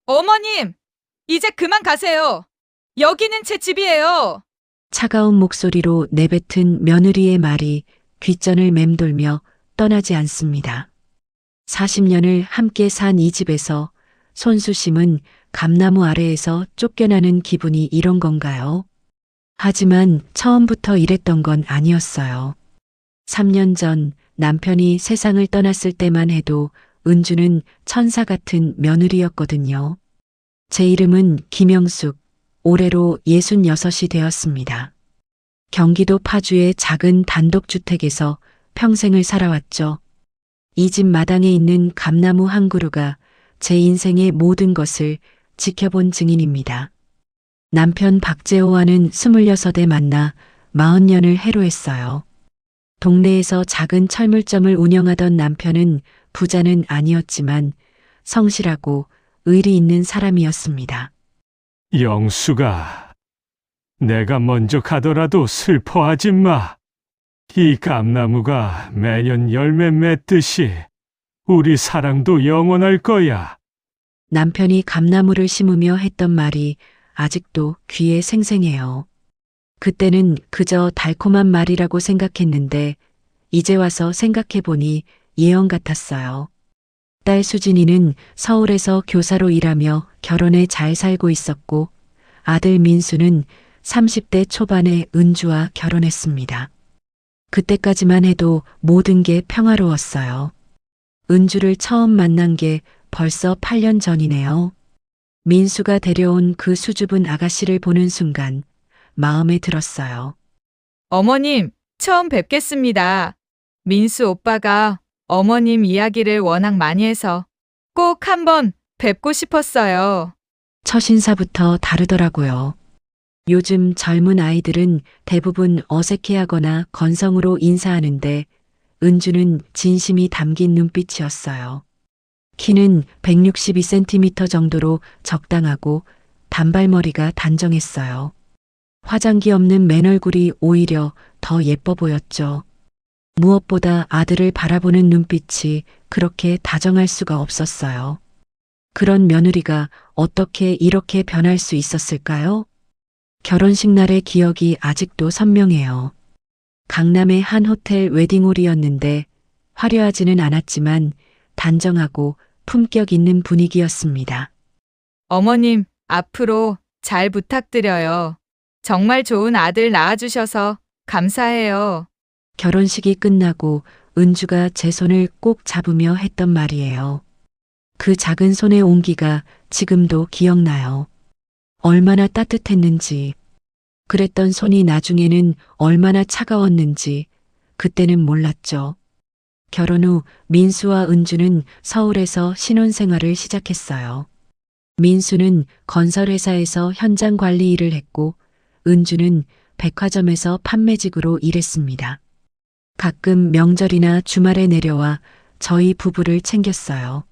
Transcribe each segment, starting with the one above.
어머님, 이제 그만 가세요. 여기는 제 집이에요. 차가운 목소리로 내뱉은 며느리의 말이 귓전을 맴돌며 떠나지 않습니다. 40년을 함께 산 이 집에서 손수심은 감나무 아래에서 쫓겨나는 기분이 이런 건가요? 하지만 처음부터 이랬던 건 아니었어요. 3년 전 남편이 세상을 떠났을 때만 해도 은주는 천사 같은 며느리였거든요. 제 이름은 김영숙, 올해로 66이 되었습니다. 경기도 파주의 작은 단독주택에서 평생을 살아왔죠. 이 집 마당에 있는 감나무 한 그루가 제 인생의 모든 것을 지켜본 증인입니다. 남편 박재호와는 26에 만나 40년을 해로했어요. 동네에서 작은 철물점을 운영하던 남편은 부자는 아니었지만 성실하고 의리 있는 사람이었습니다. 영수가, 내가 먼저 가더라도 슬퍼하지 마. 이 감나무가 매년 열매 맺듯이 우리 사랑도 영원할 거야. 남편이 감나무를 심으며 했던 말이 아직도 귀에 생생해요. 그때는 그저 달콤한 말이라고 생각했는데 이제 와서 생각해보니 예언 같았어요. 딸 수진이는 서울에서 교사로 일하며 결혼해 잘 살고 있었고 아들 민수는 30대 초반에 은주와 결혼했습니다. 그때까지만 해도 모든 게 평화로웠어요. 은주를 처음 만난 게 벌써 8년 전이네요. 민수가 데려온 그 수줍은 아가씨를 보는 순간 마음에 들었어요. 어머님, 처음 뵙겠습니다. 민수 오빠가 어머님 이야기를 워낙 많이 해서 꼭 한번 뵙고 싶었어요. 첫 인사부터 다르더라고요. 요즘 젊은 아이들은 대부분 어색해하거나 건성으로 인사하는데 은주는 진심이 담긴 눈빛이었어요. 키는 162cm 정도로 적당하고 단발머리가 단정했어요. 화장기 없는 맨얼굴이 오히려 더 예뻐 보였죠. 무엇보다 아들을 바라보는 눈빛이 그렇게 다정할 수가 없었어요. 그런 며느리가 어떻게 이렇게 변할 수 있었을까요? 결혼식 날의 기억이 아직도 선명해요. 강남의 한 호텔 웨딩홀이었는데 화려하지는 않았지만 단정하고 품격 있는 분위기였습니다. 어머님, 앞으로 잘 부탁드려요. 정말 좋은 아들 낳아주셔서 감사해요. 결혼식이 끝나고 은주가 제 손을 꼭 잡으며 했던 말이에요. 그 작은 손의 온기가 지금도 기억나요. 얼마나 따뜻했는지, 그랬던 손이 나중에는 얼마나 차가웠는지 그때는 몰랐죠. 결혼 후 민수와 은주는 서울에서 신혼생활을 시작했어요. 민수는 건설회사에서 현장 관리 일을 했고 은주는 백화점에서 판매직으로 일했습니다. 가끔 명절이나 주말에 내려와 저희 부부를 챙겼어요.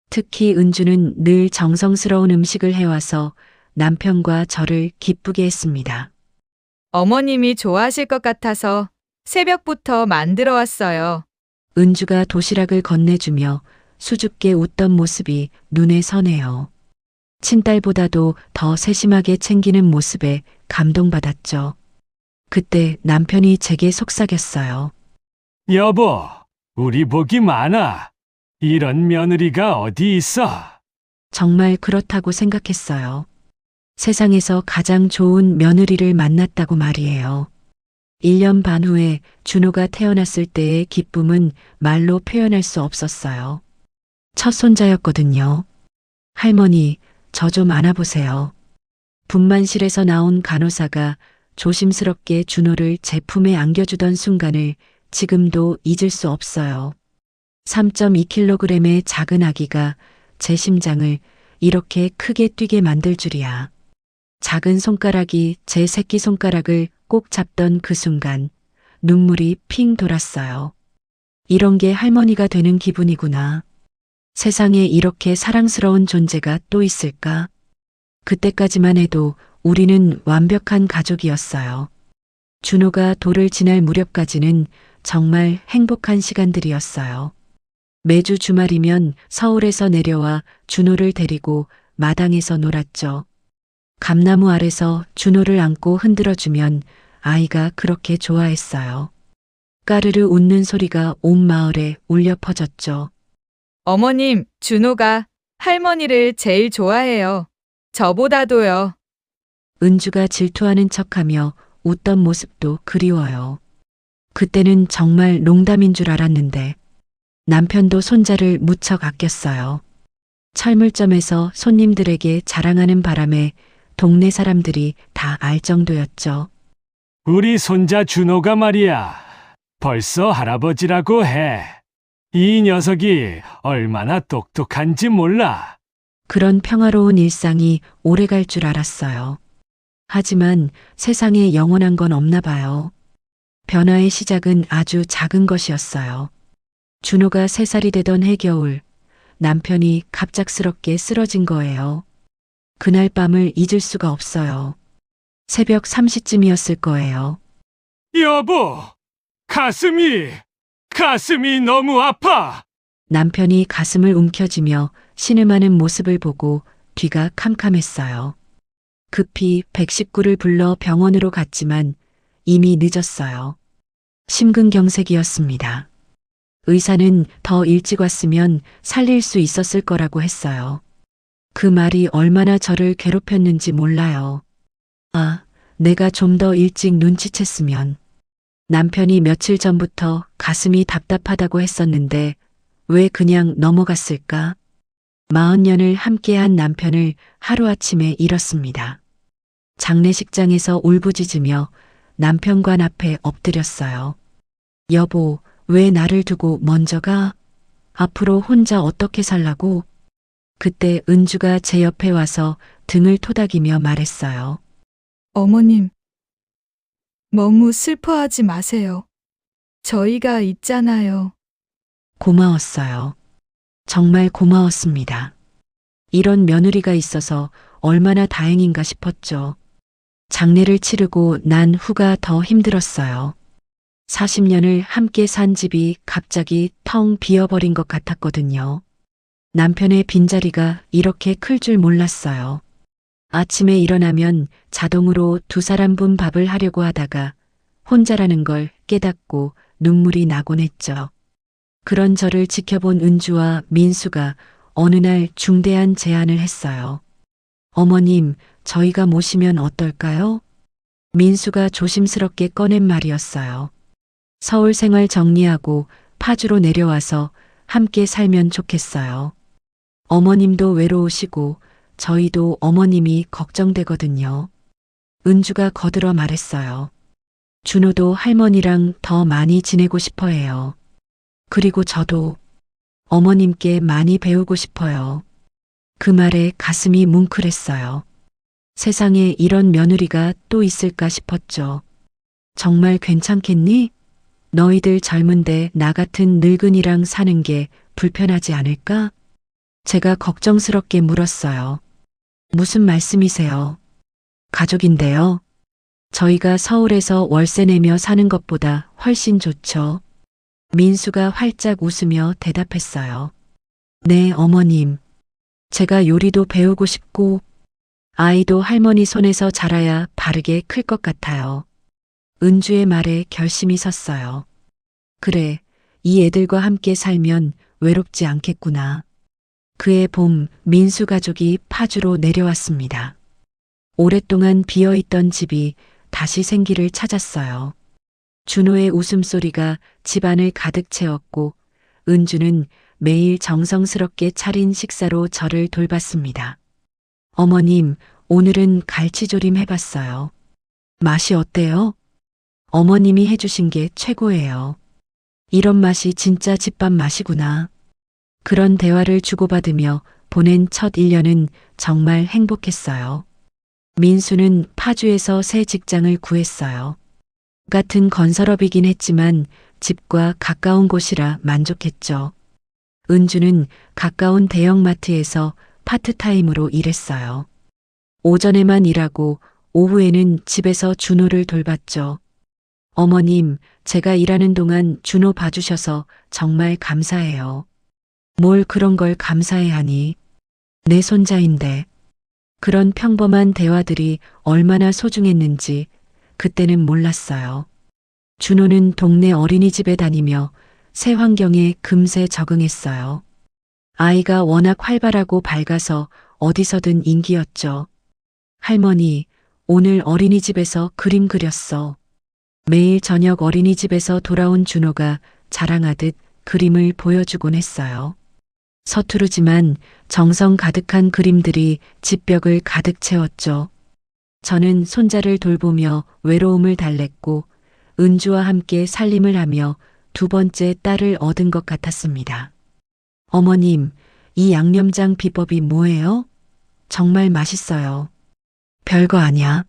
특히 은주는 늘 정성스러운 음식을 해와서 남편과 저를 기쁘게 했습니다. 어머님이 좋아하실 것 같아서 새벽부터 만들어 왔어요. 은주가 도시락을 건네주며 수줍게 웃던 모습이 눈에 선해요. 친딸보다도 더 세심하게 챙기는 모습에 감동받았죠. 그때 남편이 제게 속삭였어요. 여보, 우리 복이 많아. 이런 며느리가 어디 있어? 정말 그렇다고 생각했어요. 세상에서 가장 좋은 며느리를 만났다고 말이에요. 1년 반 후에 준호가 태어났을 때의 기쁨은 말로 표현할 수 없었어요. 첫 손자였거든요. 할머니, 저 좀 안아보세요. 분만실에서 나온 간호사가 조심스럽게 준호를 제 품에 안겨주던 순간을 지금도 잊을 수 없어요. 3.2kg의 작은 아기가 제 심장을 이렇게 크게 뛰게 만들 줄이야. 작은 손가락이 제 새끼손가락을 꼭 잡던 그 순간 눈물이 핑 돌았어요. 이런 게 할머니가 되는 기분이구나. 세상에 이렇게 사랑스러운 존재가 또 있을까? 그때까지만 해도 우리는 완벽한 가족이었어요. 준호가 돌을 지날 무렵까지는 정말 행복한 시간들이었어요. 매주 주말이면 서울에서 내려와 준호를 데리고 마당에서 놀았죠. 감나무 아래서 준호를 안고 흔들어주면 아이가 그렇게 좋아했어요. 까르르 웃는 소리가 온 마을에 울려 퍼졌죠. 어머님, 준호가 할머니를 제일 좋아해요. 저보다도요. 은주가 질투하는 척하며 웃던 모습도 그리워요. 그때는 정말 농담인 줄 알았는데 남편도 손자를 무척 아꼈어요. 철물점에서 손님들에게 자랑하는 바람에 동네 사람들이 다 알 정도였죠. 우리 손자 준호가 말이야. 벌써 할아버지라고 해. 이 녀석이 얼마나 똑똑한지 몰라. 그런 평화로운 일상이 오래갈 줄 알았어요. 하지만 세상에 영원한 건 없나 봐요. 변화의 시작은 아주 작은 것이었어요. 준호가 3살이 되던 해겨울, 남편이 갑작스럽게 쓰러진 거예요. 그날 밤을 잊을 수가 없어요. 새벽 3시쯤이었을 거예요. 여보, 가슴이 너무 아파. 남편이 가슴을 움켜쥐며 신음하는 모습을 보고 뒤가 캄캄했어요. 급히 119를 불러 병원으로 갔지만 이미 늦었어요. 심근경색이었습니다. 의사는 더 일찍 왔으면 살릴 수 있었을 거라고 했어요. 그 말이 얼마나 저를 괴롭혔는지 몰라요. 아, 내가 좀 더 일찍 눈치챘으면. 남편이 며칠 전부터 가슴이 답답하다고 했었는데 왜 그냥 넘어갔을까? 40년을 함께한 남편을 하루아침에 잃었습니다. 장례식장에서 울부짖으며 남편관 앞에 엎드렸어요. 여보, 왜 나를 두고 먼저 가? 앞으로 혼자 어떻게 살라고? 그때 은주가 제 옆에 와서 등을 토닥이며 말했어요. 어머님, 너무 슬퍼하지 마세요. 저희가 있잖아요. 고마웠어요. 정말 고마웠습니다. 이런 며느리가 있어서 얼마나 다행인가 싶었죠. 장례를 치르고 난 후가 더 힘들었어요. 40년을 함께 산 집이 갑자기 텅 비어버린 것 같았거든요. 남편의 빈자리가 이렇게 클 줄 몰랐어요. 아침에 일어나면 자동으로 2사람분 밥을 하려고 하다가 혼자라는 걸 깨닫고 눈물이 나곤 했죠. 그런 저를 지켜본 은주와 민수가 어느 날 중대한 제안을 했어요. 어머님, 저희가 모시면 어떨까요? 민수가 조심스럽게 꺼낸 말이었어요. 서울 생활 정리하고 파주로 내려와서 함께 살면 좋겠어요. 어머님도 외로우시고 저희도 어머님이 걱정되거든요. 은주가 거들어 말했어요. 준호도 할머니랑 더 많이 지내고 싶어 해요. 그리고 저도 어머님께 많이 배우고 싶어요. 그 말에 가슴이 뭉클했어요. 세상에 이런 며느리가 또 있을까 싶었죠. 정말 괜찮겠니? 너희들 젊은데 나 같은 늙은이랑 사는 게 불편하지 않을까? 제가 걱정스럽게 물었어요. 무슨 말씀이세요? 가족인데요. 저희가 서울에서 월세 내며 사는 것보다 훨씬 좋죠. 민수가 활짝 웃으며 대답했어요. 네, 어머님. 제가 요리도 배우고 싶고 아이도 할머니 손에서 자라야 바르게 클 것 같아요. 은주의 말에 결심이 섰어요. 그래, 이 애들과 함께 살면 외롭지 않겠구나. 그해 봄 민수 가족이 파주로 내려왔습니다. 오랫동안 비어있던 집이 다시 생기를 찾았어요. 준호의 웃음소리가 집안을 가득 채웠고 은주는 매일 정성스럽게 차린 식사로 저를 돌봤습니다. 어머님, 오늘은 갈치조림 해봤어요. 맛이 어때요? 어머님이 해주신 게 최고예요. 이런 맛이 진짜 집밥 맛이구나. 그런 대화를 주고받으며 보낸 첫 1년은 정말 행복했어요. 민수는 파주에서 새 직장을 구했어요. 같은 건설업이긴 했지만 집과 가까운 곳이라 만족했죠. 은주는 가까운 대형마트에서 파트타임으로 일했어요. 오전에만 일하고 오후에는 집에서 준호를 돌봤죠. 어머님, 제가 일하는 동안 준호 봐주셔서 정말 감사해요. 뭘 그런 걸 감사해 하니? 내 손자인데. 그런 평범한 대화들이 얼마나 소중했는지 그때는 몰랐어요. 준호는 동네 어린이집에 다니며 새 환경에 금세 적응했어요. 아이가 워낙 활발하고 밝아서 어디서든 인기였죠. 할머니, 오늘 어린이집에서 그림 그렸어. 매일 저녁 어린이집에서 돌아온 준호가 자랑하듯 그림을 보여주곤 했어요. 서투르지만 정성 가득한 그림들이 집벽을 가득 채웠죠. 저는 손자를 돌보며 외로움을 달랬고 은주와 함께 살림을 하며 두 번째 딸을 얻은 것 같았습니다. 어머님, 이 양념장 비법이 뭐예요? 정말 맛있어요. 별거 아니야.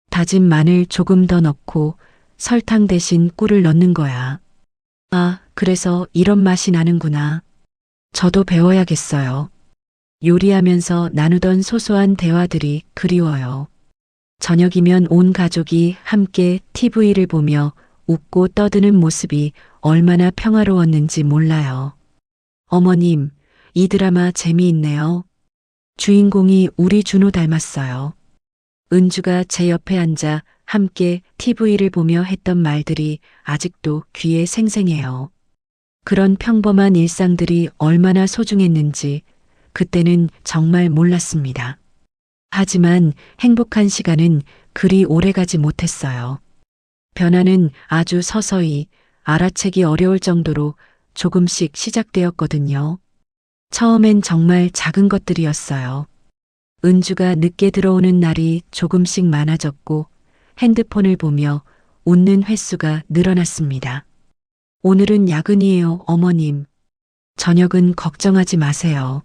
다진 마늘 조금 더 넣고 설탕 대신 꿀을 넣는 거야. 아, 그래서 이런 맛이 나는구나. 저도 배워야겠어요. 요리하면서 나누던 소소한 대화들이 그리워요. 저녁이면 온 가족이 함께 TV를 보며 웃고 떠드는 모습이 얼마나 평화로웠는지 몰라요. 어머님, 이 드라마 재미있네요. 주인공이 우리 준호 닮았어요. 은주가 제 옆에 앉아 함께 TV를 보며 했던 말들이 아직도 귀에 생생해요. 그런 평범한 일상들이 얼마나 소중했는지 그때는 정말 몰랐습니다. 하지만 행복한 시간은 그리 오래가지 못했어요. 변화는 아주 서서히 알아채기 어려울 정도로 조금씩 시작되었거든요. 처음엔 정말 작은 것들이었어요. 은주가 늦게 들어오는 날이 조금씩 많아졌고 핸드폰을 보며 웃는 횟수가 늘어났습니다. 오늘은 야근이에요, 어머님. 저녁은 걱정하지 마세요.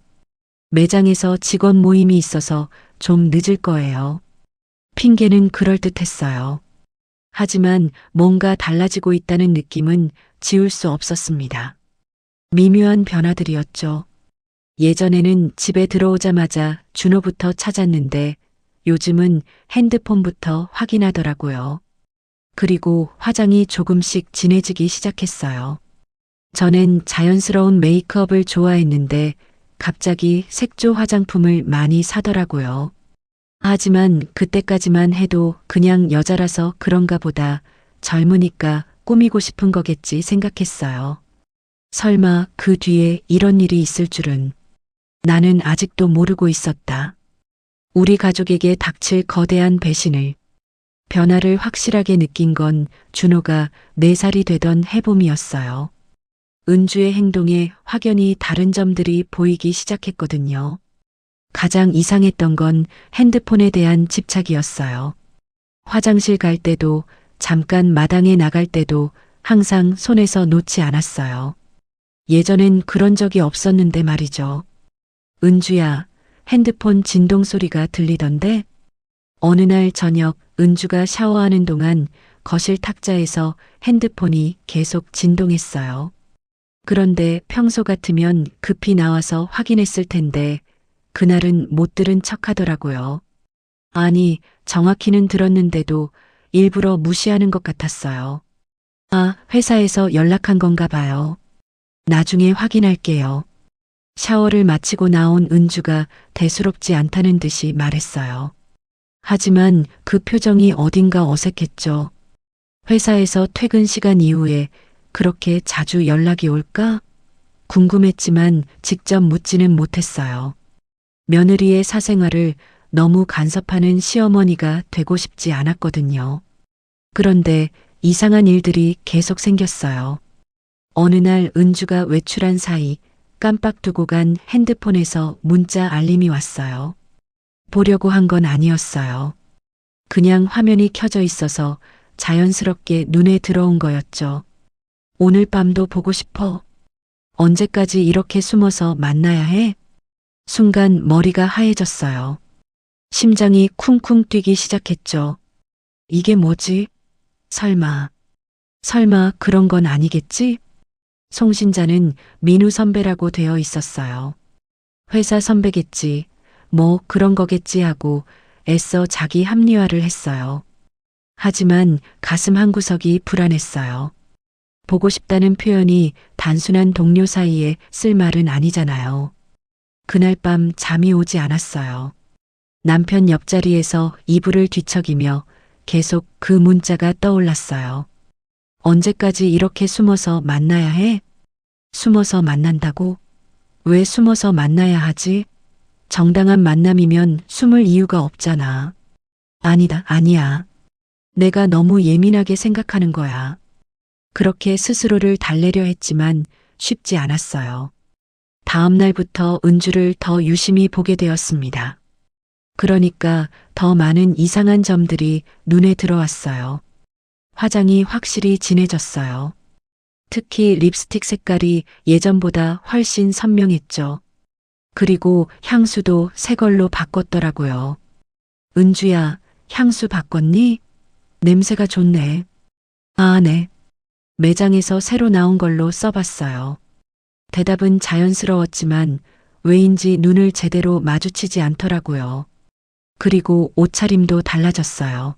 매장에서 직원 모임이 있어서 좀 늦을 거예요. 핑계는 그럴듯했어요. 하지만 뭔가 달라지고 있다는 느낌은 지울 수 없었습니다. 미묘한 변화들이었죠. 예전에는 집에 들어오자마자 준호부터 찾았는데 요즘은 핸드폰부터 확인하더라고요. 그리고 화장이 조금씩 진해지기 시작했어요. 전엔 자연스러운 메이크업을 좋아했는데 갑자기 색조 화장품을 많이 사더라고요. 하지만 그때까지만 해도 그냥 여자라서 그런가 보다, 젊으니까 꾸미고 싶은 거겠지 생각했어요. 설마 그 뒤에 이런 일이 있을 줄은. 나는 아직도 모르고 있었다. 우리 가족에게 닥칠 거대한 배신을. 변화를 확실하게 느낀 건 준호가 4살이 되던 해봄이었어요. 은주의 행동에 확연히 다른 점들이 보이기 시작했거든요. 가장 이상했던 건 핸드폰에 대한 집착이었어요. 화장실 갈 때도 잠깐 마당에 나갈 때도 항상 손에서 놓지 않았어요. 예전엔 그런 적이 없었는데 말이죠. 은주야, 핸드폰 진동 소리가 들리던데? 어느 날 저녁 은주가 샤워하는 동안 거실 탁자에서 핸드폰이 계속 진동했어요. 그런데 평소 같으면 급히 나와서 확인했을 텐데 그날은 못 들은 척 하더라고요. 아니, 정확히는 들었는데도 일부러 무시하는 것 같았어요. 아, 회사에서 연락한 건가 봐요. 나중에 확인할게요. 샤워를 마치고 나온 은주가 대수롭지 않다는 듯이 말했어요. 하지만 그 표정이 어딘가 어색했죠. 회사에서 퇴근 시간 이후에 그렇게 자주 연락이 올까? 궁금했지만 직접 묻지는 못했어요. 며느리의 사생활을 너무 간섭하는 시어머니가 되고 싶지 않았거든요. 그런데 이상한 일들이 계속 생겼어요. 어느 날 은주가 외출한 사이 깜빡 두고 간 핸드폰에서 문자 알림이 왔어요. 보려고 한 건 아니었어요. 그냥 화면이 켜져 있어서 자연스럽게 눈에 들어온 거였죠. 오늘 밤도 보고 싶어. 언제까지 이렇게 숨어서 만나야 해? 순간 머리가 하얘졌어요. 심장이 쿵쿵 뛰기 시작했죠. 이게 뭐지? 설마 그런 건 아니겠지? 송신자는 민우 선배라고 되어 있었어요. 회사 선배겠지, 뭐 그런 거겠지 하고 애써 자기 합리화를 했어요. 하지만 가슴 한구석이 불안했어요. 보고 싶다는 표현이 단순한 동료 사이에 쓸 말은 아니잖아요. 그날 밤 잠이 오지 않았어요. 남편 옆자리에서 이불을 뒤척이며 계속 그 문자가 떠올랐어요. 언제까지 이렇게 숨어서 만나야 해? 숨어서 만난다고? 왜 숨어서 만나야 하지? 정당한 만남이면 숨을 이유가 없잖아. 아니다, 아니야. 내가 너무 예민하게 생각하는 거야. 그렇게 스스로를 달래려 했지만 쉽지 않았어요. 다음 날부터 은주를 더 유심히 보게 되었습니다. 그러니까 더 많은 이상한 점들이 눈에 들어왔어요. 화장이 확실히 진해졌어요. 특히 립스틱 색깔이 예전보다 훨씬 선명했죠. 그리고 향수도 새 걸로 바꿨더라고요. 은주야, 향수 바꿨니? 냄새가 좋네. 아, 네. 매장에서 새로 나온 걸로 써봤어요. 대답은 자연스러웠지만 왜인지 눈을 제대로 마주치지 않더라고요. 그리고 옷차림도 달라졌어요.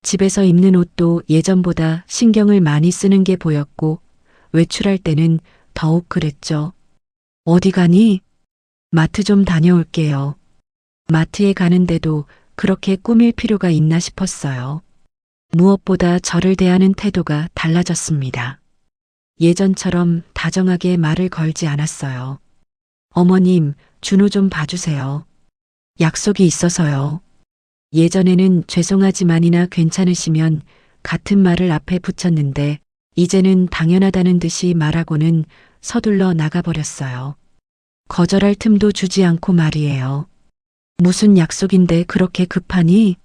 집에서 입는 옷도 예전보다 신경을 많이 쓰는 게 보였고 외출할 때는 더욱 그랬죠. 어디 가니? 마트 좀 다녀올게요. 마트에 가는데도 그렇게 꾸밀 필요가 있나 싶었어요. 무엇보다 저를 대하는 태도가 달라졌습니다. 예전처럼 다정하게 말을 걸지 않았어요. 어머님, 준호 좀 봐주세요. 약속이 있어서요. 예전에는 죄송하지만이나 괜찮으시면 같은 말을 앞에 붙였는데 이제는 당연하다는 듯이 말하고는 서둘러 나가버렸어요. 거절할 틈도 주지 않고 말이에요. 무슨 약속인데 그렇게 급하니?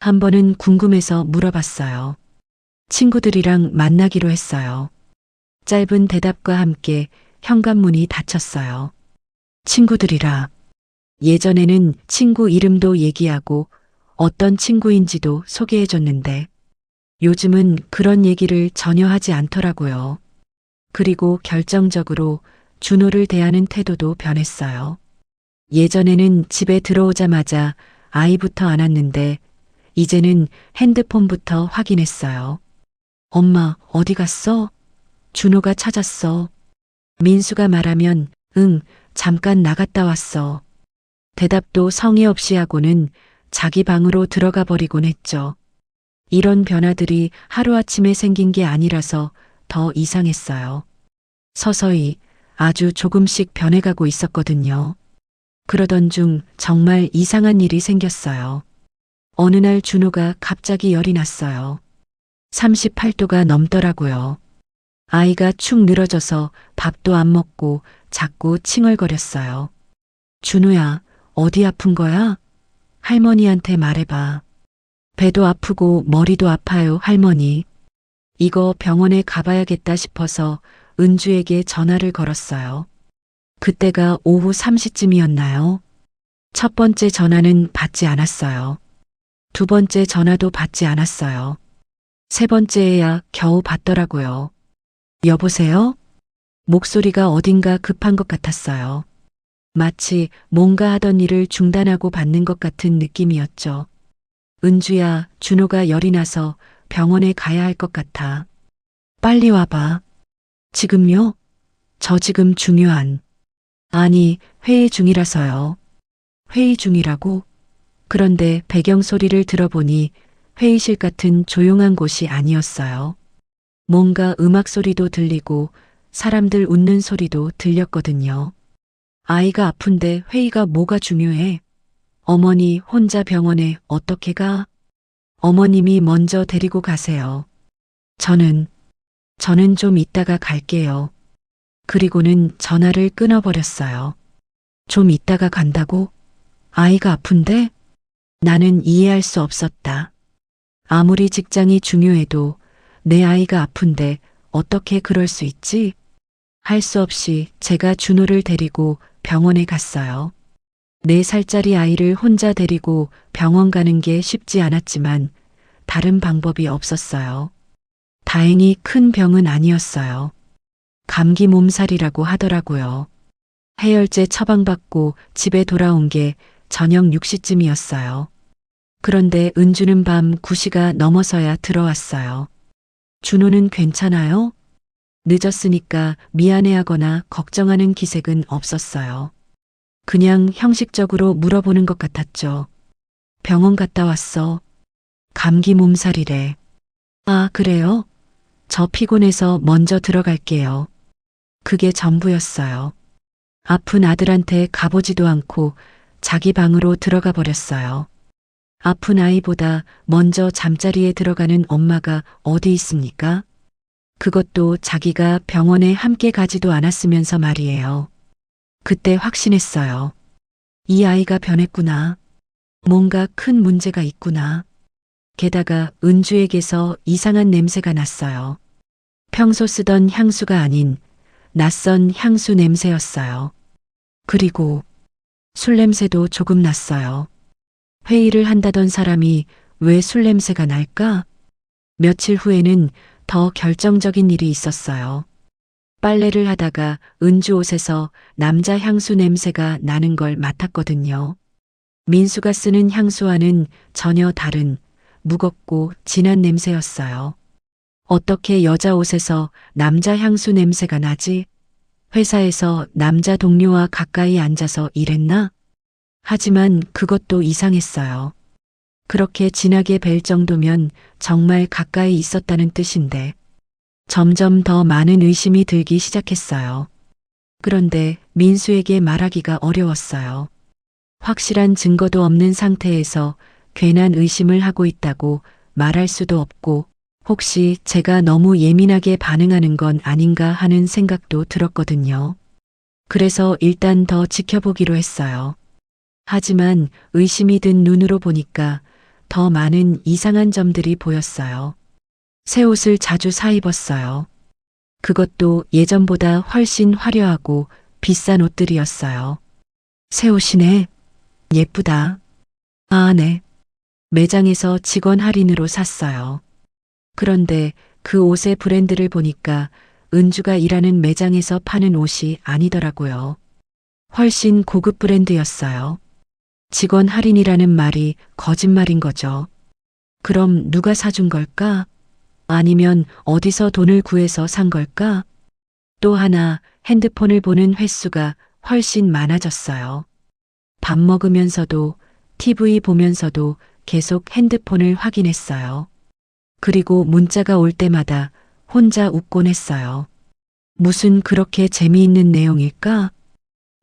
한 번은 궁금해서 물어봤어요. 친구들이랑 만나기로 했어요. 짧은 대답과 함께 현관문이 닫혔어요. 친구들이라. 예전에는 친구 이름도 얘기하고 어떤 친구인지도 소개해줬는데 요즘은 그런 얘기를 전혀 하지 않더라고요. 그리고 결정적으로 준호를 대하는 태도도 변했어요. 예전에는 집에 들어오자마자 아이부터 안았는데 이제는 핸드폰부터 확인했어요. 엄마, 어디 갔어? 준호가 찾았어. 민수가 말하면 응, 잠깐 나갔다 왔어. 대답도 성의 없이 하고는 자기 방으로 들어가 버리곤 했죠. 이런 변화들이 하루아침에 생긴 게 아니라서 더 이상했어요. 서서히 아주 조금씩 변해가고 있었거든요. 그러던 중 정말 이상한 일이 생겼어요. 어느 날 준호가 갑자기 열이 났어요. 38도가 넘더라고요. 아이가 축 늘어져서 밥도 안 먹고 자꾸 칭얼거렸어요. 준호야, 어디 아픈 거야? 할머니한테 말해봐. 배도 아프고 머리도 아파요, 할머니. 이거 병원에 가봐야겠다 싶어서 은주에게 전화를 걸었어요. 그때가 오후 3시쯤이었나요? 첫 번째 전화는 받지 않았어요. 두 번째 전화도 받지 않았어요. 세 번째에야 겨우 받더라고요. 여보세요? 목소리가 어딘가 급한 것 같았어요. 마치 뭔가 하던 일을 중단하고 받는 것 같은 느낌이었죠. 은주야, 준호가 열이 나서 병원에 가야 할 것 같아. 빨리 와봐. 지금요? 저 지금 중요한. 아니, 회의 중이라서요. 회의 중이라고? 그런데 배경 소리를 들어보니 회의실 같은 조용한 곳이 아니었어요. 뭔가 음악 소리도 들리고 사람들 웃는 소리도 들렸거든요. 아이가 아픈데 회의가 뭐가 중요해? 어머니 혼자 병원에 어떻게 가? 어머님이 먼저 데리고 가세요. 저는 좀 이따가 갈게요. 그리고는 전화를 끊어버렸어요. 좀 이따가 간다고? 아이가 아픈데? 나는 이해할 수 없었다. 아무리 직장이 중요해도 내 아이가 아픈데 어떻게 그럴 수 있지? 할 수 없이 제가 준호를 데리고 병원에 갔어요. 4살짜리 아이를 혼자 데리고 병원 가는 게 쉽지 않았지만 다른 방법이 없었어요. 다행히 큰 병은 아니었어요. 감기 몸살이라고 하더라고요. 해열제 처방받고 집에 돌아온 게 저녁 6시쯤이었어요. 그런데 은주는 밤 9시가 넘어서야 들어왔어요. 준호는 괜찮아요? 늦었으니까 미안해하거나 걱정하는 기색은 없었어요. 그냥 형식적으로 물어보는 것 같았죠. 병원 갔다 왔어. 감기 몸살이래. 아, 그래요? 저 피곤해서 먼저 들어갈게요. 그게 전부였어요. 아픈 아들한테 가보지도 않고 자기 방으로 들어가 버렸어요. 아픈 아이보다 먼저 잠자리에 들어가는 엄마가 어디 있습니까? 그것도 자기가 병원에 함께 가지도 않았으면서 말이에요. 그때 확신했어요. 이 아이가 변했구나. 뭔가 큰 문제가 있구나. 게다가 은주에게서 이상한 냄새가 났어요. 평소 쓰던 향수가 아닌 낯선 향수 냄새였어요. 그리고 술 냄새도 조금 났어요. 회의를 한다던 사람이 왜 술 냄새가 날까? 며칠 후에는 더 결정적인 일이 있었어요. 빨래를 하다가 은주 옷에서 남자 향수 냄새가 나는 걸 맡았거든요. 민수가 쓰는 향수와는 전혀 다른 무겁고 진한 냄새였어요. 어떻게 여자 옷에서 남자 향수 냄새가 나지? 회사에서 남자 동료와 가까이 앉아서 일했나? 하지만 그것도 이상했어요. 그렇게 진하게 뵐 정도면 정말 가까이 있었다는 뜻인데 점점 더 많은 의심이 들기 시작했어요. 그런데 민수에게 말하기가 어려웠어요. 확실한 증거도 없는 상태에서 괜한 의심을 하고 있다고 말할 수도 없고 혹시 제가 너무 예민하게 반응하는 건 아닌가 하는 생각도 들었거든요. 그래서 일단 더 지켜보기로 했어요. 하지만 의심이 든 눈으로 보니까 더 많은 이상한 점들이 보였어요. 새 옷을 자주 사 입었어요. 그것도 예전보다 훨씬 화려하고 비싼 옷들이었어요. 새 옷이네. 예쁘다. 아, 네. 매장에서 직원 할인으로 샀어요. 그런데 그 옷의 브랜드를 보니까 은주가 일하는 매장에서 파는 옷이 아니더라고요. 훨씬 고급 브랜드였어요. 직원 할인이라는 말이 거짓말인 거죠. 그럼 누가 사준 걸까? 아니면 어디서 돈을 구해서 산 걸까? 또 하나 핸드폰을 보는 횟수가 훨씬 많아졌어요. 밥 먹으면서도 TV 보면서도 계속 핸드폰을 확인했어요. 그리고 문자가 올 때마다 혼자 웃곤 했어요. 무슨 그렇게 재미있는 내용일까?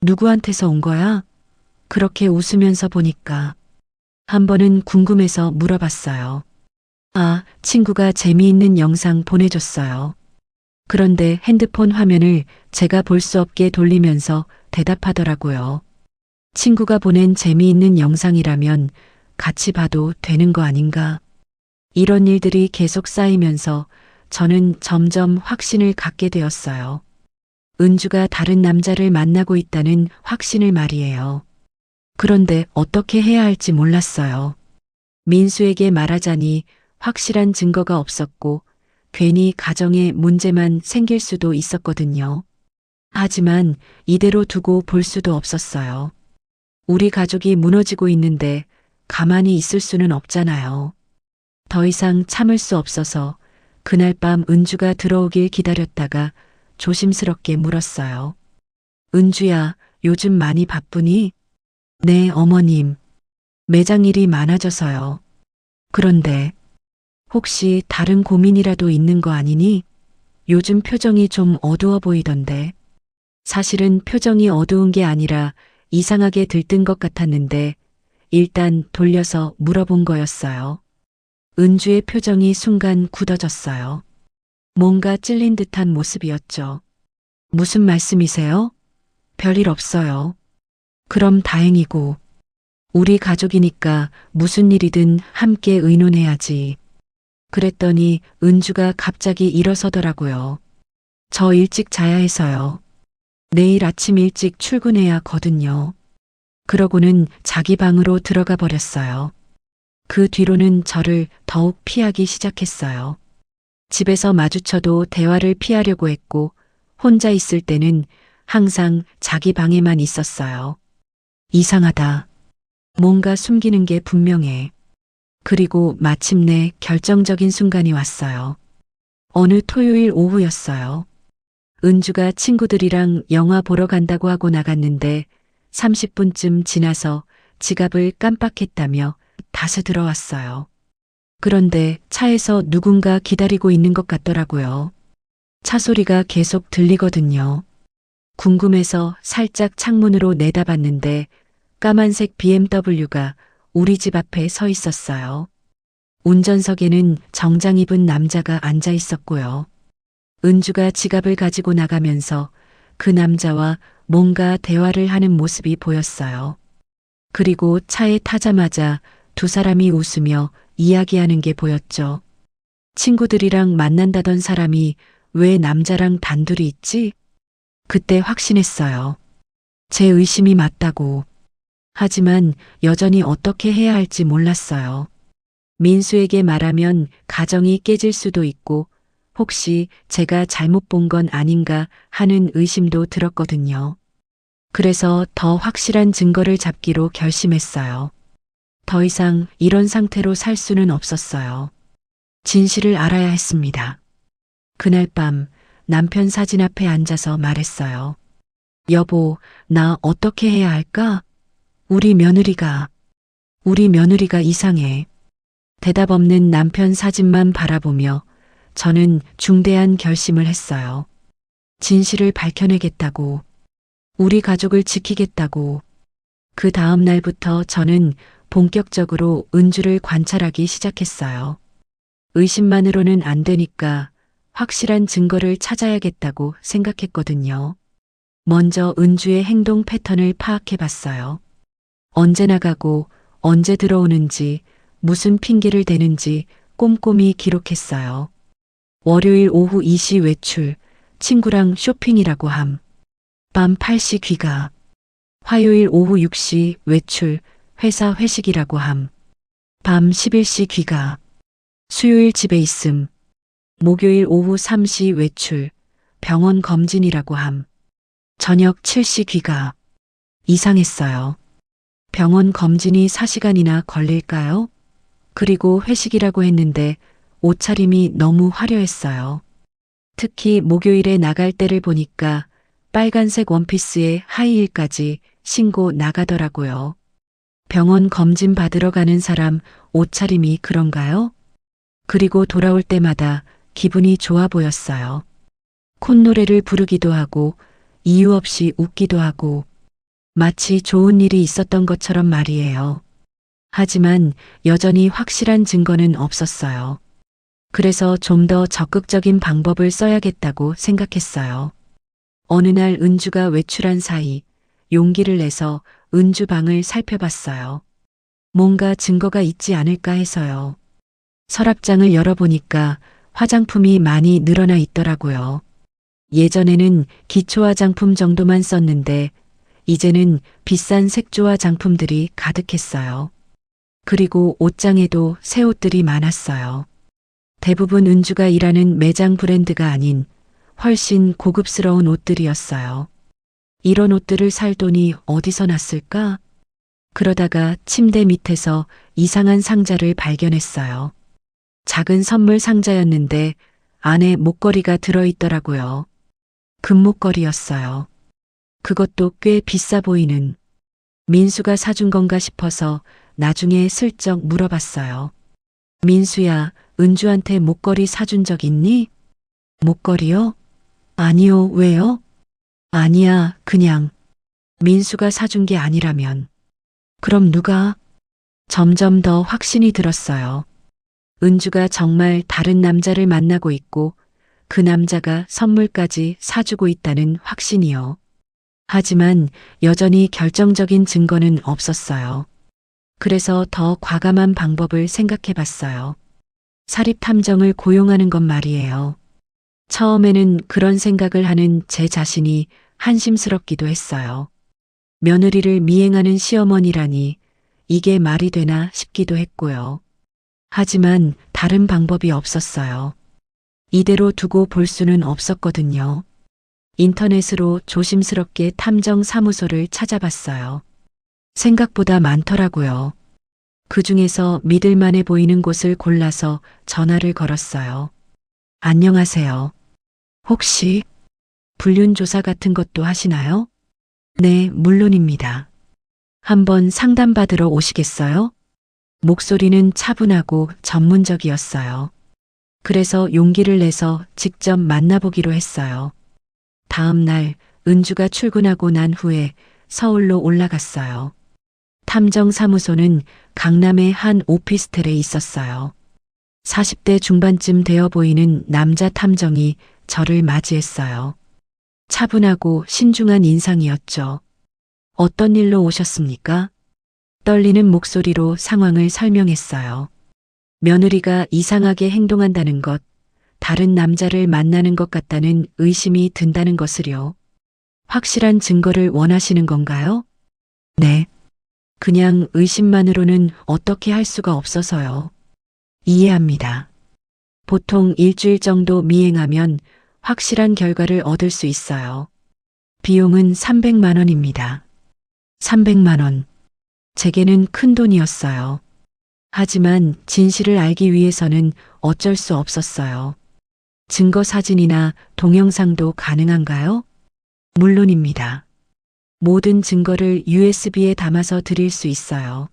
누구한테서 온 거야? 그렇게 웃으면서 보니까 한 번은 궁금해서 물어봤어요. 아, 친구가 재미있는 영상 보내줬어요. 그런데 핸드폰 화면을 제가 볼 수 없게 돌리면서 대답하더라고요. 친구가 보낸 재미있는 영상이라면 같이 봐도 되는 거 아닌가? 이런 일들이 계속 쌓이면서 저는 점점 확신을 갖게 되었어요. 은주가 다른 남자를 만나고 있다는 확신을 말이에요. 그런데 어떻게 해야 할지 몰랐어요. 민수에게 말하자니 확실한 증거가 없었고 괜히 가정에 문제만 생길 수도 있었거든요. 하지만 이대로 두고 볼 수도 없었어요. 우리 가족이 무너지고 있는데 가만히 있을 수는 없잖아요. 더 이상 참을 수 없어서 그날 밤 은주가 들어오길 기다렸다가 조심스럽게 물었어요. 은주야, 요즘 많이 바쁘니? 네, 어머님. 매장 일이 많아져서요. 그런데 혹시 다른 고민이라도 있는 거 아니니? 요즘 표정이 좀 어두워 보이던데. 사실은 표정이 어두운 게 아니라 이상하게 들뜬 것 같았는데 일단 돌려서 물어본 거였어요. 은주의 표정이 순간 굳어졌어요. 뭔가 찔린 듯한 모습이었죠. 무슨 말씀이세요? 별일 없어요. 그럼 다행이고. 우리 가족이니까 무슨 일이든 함께 의논해야지. 그랬더니 은주가 갑자기 일어서더라고요. 저 일찍 자야 해서요. 내일 아침 일찍 출근해야 거든요. 그러고는 자기 방으로 들어가 버렸어요. 그 뒤로는 저를 더욱 피하기 시작했어요. 집에서 마주쳐도 대화를 피하려고 했고 혼자 있을 때는 항상 자기 방에만 있었어요. 이상하다. 뭔가 숨기는 게 분명해. 그리고 마침내 결정적인 순간이 왔어요. 어느 토요일 오후였어요. 은주가 친구들이랑 영화 보러 간다고 하고 나갔는데 30분쯤 지나서 지갑을 깜빡했다며 다시 들어왔어요. 그런데 차에서 누군가 기다리고 있는 것 같더라고요. 차 소리가 계속 들리거든요. 궁금해서 살짝 창문으로 내다봤는데 까만색 BMW가 우리 집 앞에 서 있었어요. 운전석에는 정장 입은 남자가 앉아 있었고요. 은주가 지갑을 가지고 나가면서 그 남자와 뭔가 대화를 하는 모습이 보였어요. 그리고 차에 타자마자 두 사람이 웃으며 이야기하는 게 보였죠. 친구들이랑 만난다던 사람이 왜 남자랑 단둘이 있지? 그때 확신했어요. 제 의심이 맞다고. 하지만 여전히 어떻게 해야 할지 몰랐어요. 민수에게 말하면 가정이 깨질 수도 있고 혹시 제가 잘못 본 건 아닌가 하는 의심도 들었거든요. 그래서 더 확실한 증거를 잡기로 결심했어요. 더 이상 이런 상태로 살 수는 없었어요. 진실을 알아야 했습니다. 그날 밤 남편 사진 앞에 앉아서 말했어요. 여보, 나 어떻게 해야 할까? 우리 며느리가 이상해. 대답 없는 남편 사진만 바라보며 저는 중대한 결심을 했어요. 진실을 밝혀내겠다고. 우리 가족을 지키겠다고. 그 다음 날부터 저는 본격적으로 은주를 관찰하기 시작했어요. 의심만으로는 안 되니까 확실한 증거를 찾아야겠다고 생각했거든요. 먼저 은주의 행동 패턴을 파악해 봤어요. 언제 나가고 언제 들어오는지 무슨 핑계를 대는지 꼼꼼히 기록했어요. 월요일 오후 2시 외출, 친구랑 쇼핑이라고 함. 밤 8시 귀가. 화요일 오후 6시 외출, 회사 회식이라고 함. 밤 11시 귀가. 수요일 집에 있음. 목요일 오후 3시 외출, 병원 검진이라고 함. 저녁 7시 귀가. 이상했어요. 병원 검진이 4시간이나 걸릴까요? 그리고 회식이라고 했는데 옷차림이 너무 화려했어요. 특히 목요일에 나갈 때를 보니까 빨간색 원피스에 하이힐까지 신고 나가더라고요. 병원 검진 받으러 가는 사람 옷차림이 그런가요? 그리고 돌아올 때마다 기분이 좋아 보였어요. 콧노래를 부르기도 하고 이유 없이 웃기도 하고 마치 좋은 일이 있었던 것처럼 말이에요. 하지만 여전히 확실한 증거는 없었어요. 그래서 좀 더 적극적인 방법을 써야겠다고 생각했어요. 어느 날 은주가 외출한 사이 용기를 내서 은주 방을 살펴봤어요. 뭔가 증거가 있지 않을까 해서요. 서랍장을 열어보니까 화장품이 많이 늘어나 있더라고요. 예전에는 기초 화장품 정도만 썼는데 이제는 비싼 색조 화장품들이 가득했어요. 그리고 옷장에도 새 옷들이 많았어요. 대부분 은주가 일하는 매장 브랜드가 아닌 훨씬 고급스러운 옷들이었어요. 이런 옷들을 살 돈이 어디서 났을까? 그러다가 침대 밑에서 이상한 상자를 발견했어요. 작은 선물 상자였는데 안에 목걸이가 들어있더라고요. 금목걸이였어요. 그것도 꽤 비싸 보이는. 민수가 사준 건가 싶어서 나중에 슬쩍 물어봤어요. 민수야, 은주한테 목걸이 사준 적 있니? 목걸이요? 아니요, 왜요? 아니야, 그냥. 민수가 사준 게 아니라면. 그럼 누가? 점점 더 확신이 들었어요. 은주가 정말 다른 남자를 만나고 있고 그 남자가 선물까지 사주고 있다는 확신이요. 하지만 여전히 결정적인 증거는 없었어요. 그래서 더 과감한 방법을 생각해 봤어요. 사립탐정을 고용하는 것 말이에요. 처음에는 그런 생각을 하는 제 자신이 한심스럽기도 했어요. 며느리를 미행하는 시어머니라니 이게 말이 되나 싶기도 했고요. 하지만 다른 방법이 없었어요. 이대로 두고 볼 수는 없었거든요. 인터넷으로 조심스럽게 탐정 사무소를 찾아봤어요. 생각보다 많더라고요. 그 중에서 믿을만해 보이는 곳을 골라서 전화를 걸었어요. 안녕하세요. 혹시 불륜 조사 같은 것도 하시나요? 네, 물론입니다. 한번 상담받으러 오시겠어요? 목소리는 차분하고 전문적이었어요. 그래서 용기를 내서 직접 만나보기로 했어요. 다음 날 은주가 출근하고 난 후에 서울로 올라갔어요. 탐정사무소는 강남의 한 오피스텔에 있었어요. 40대 중반쯤 되어 보이는 남자 탐정이 저를 맞이했어요. 차분하고 신중한 인상이었죠. 어떤 일로 오셨습니까? 떨리는 목소리로 상황을 설명했어요. 며느리가 이상하게 행동한다는 것, 다른 남자를 만나는 것 같다는 의심이 든다는 것을요. 확실한 증거를 원하시는 건가요? 네. 그냥 의심만으로는 어떻게 할 수가 없어서요. 이해합니다. 보통 일주일 정도 미행하면 확실한 결과를 얻을 수 있어요. 비용은 300만 원입니다. 300만 원. 제게는 큰 돈이었어요. 하지만 진실을 알기 위해서는 어쩔 수 없었어요. 증거 사진이나 동영상도 가능한가요? 물론입니다. 모든 증거를 USB에 담아서 드릴 수 있어요.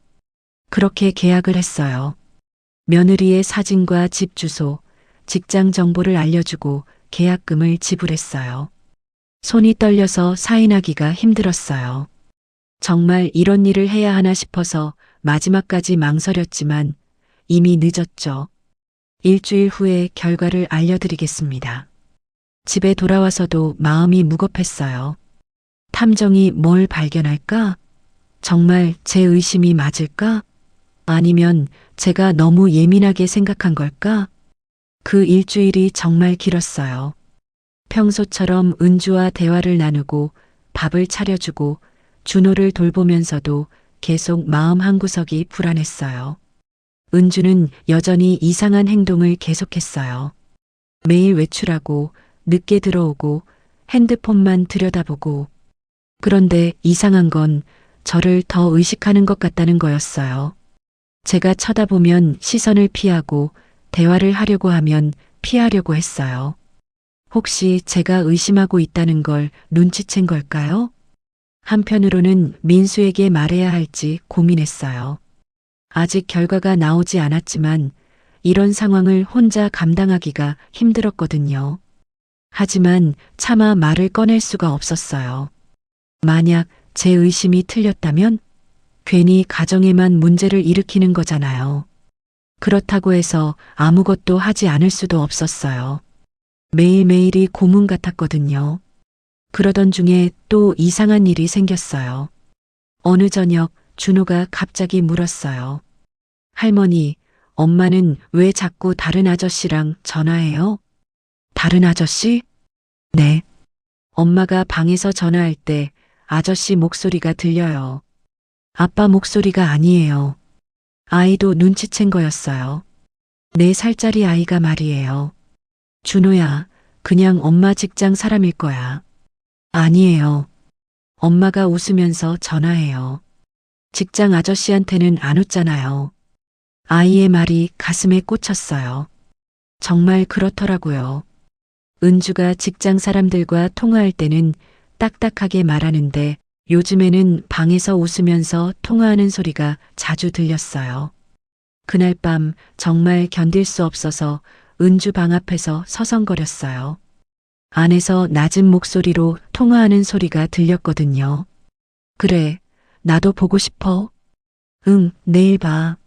그렇게 계약을 했어요. 며느리의 사진과 집 주소, 직장 정보를 알려주고 계약금을 지불했어요. 손이 떨려서 사인하기가 힘들었어요. 정말 이런 일을 해야 하나 싶어서 마지막까지 망설였지만 이미 늦었죠. 일주일 후에 결과를 알려드리겠습니다. 집에 돌아와서도 마음이 무겁했어요. 탐정이 뭘 발견할까? 정말 제 의심이 맞을까? 아니면 제가 너무 예민하게 생각한 걸까? 그 일주일이 정말 길었어요. 평소처럼 은주와 대화를 나누고 밥을 차려주고 준호를 돌보면서도 계속 마음 한구석이 불안했어요. 은주는 여전히 이상한 행동을 계속했어요. 매일 외출하고 늦게 들어오고 핸드폰만 들여다보고 그런데 이상한 건 저를 더 의식하는 것 같다는 거였어요. 제가 쳐다보면 시선을 피하고 대화를 하려고 하면 피하려고 했어요. 혹시 제가 의심하고 있다는 걸 눈치챈 걸까요? 한편으로는 민수에게 말해야 할지 고민했어요. 아직 결과가 나오지 않았지만 이런 상황을 혼자 감당하기가 힘들었거든요. 하지만 차마 말을 꺼낼 수가 없었어요. 만약 제 의심이 틀렸다면 괜히 가정에만 문제를 일으키는 거잖아요. 그렇다고 해서 아무것도 하지 않을 수도 없었어요. 매일매일이 고문 같았거든요. 그러던 중에 또 이상한 일이 생겼어요. 어느 저녁 준호가 갑자기 물었어요. 할머니, 엄마는 왜 자꾸 다른 아저씨랑 전화해요? 다른 아저씨? 네. 엄마가 방에서 전화할 때 아저씨 목소리가 들려요. 아빠 목소리가 아니에요. 아이도 눈치챈 거였어요. 4살짜리 아이가 말이에요. 준호야, 그냥 엄마 직장 사람일 거야. 아니에요. 엄마가 웃으면서 전화해요. 직장 아저씨한테는 안 웃잖아요. 아이의 말이 가슴에 꽂혔어요. 정말 그렇더라고요. 은주가 직장 사람들과 통화할 때는 딱딱하게 말하는데 요즘에는 방에서 웃으면서 통화하는 소리가 자주 들렸어요. 그날 밤 정말 견딜 수 없어서 은주 방 앞에서 서성거렸어요. 안에서 낮은 목소리로 통화하는 소리가 들렸거든요. 그래, 나도 보고 싶어. 응, 내일 봐.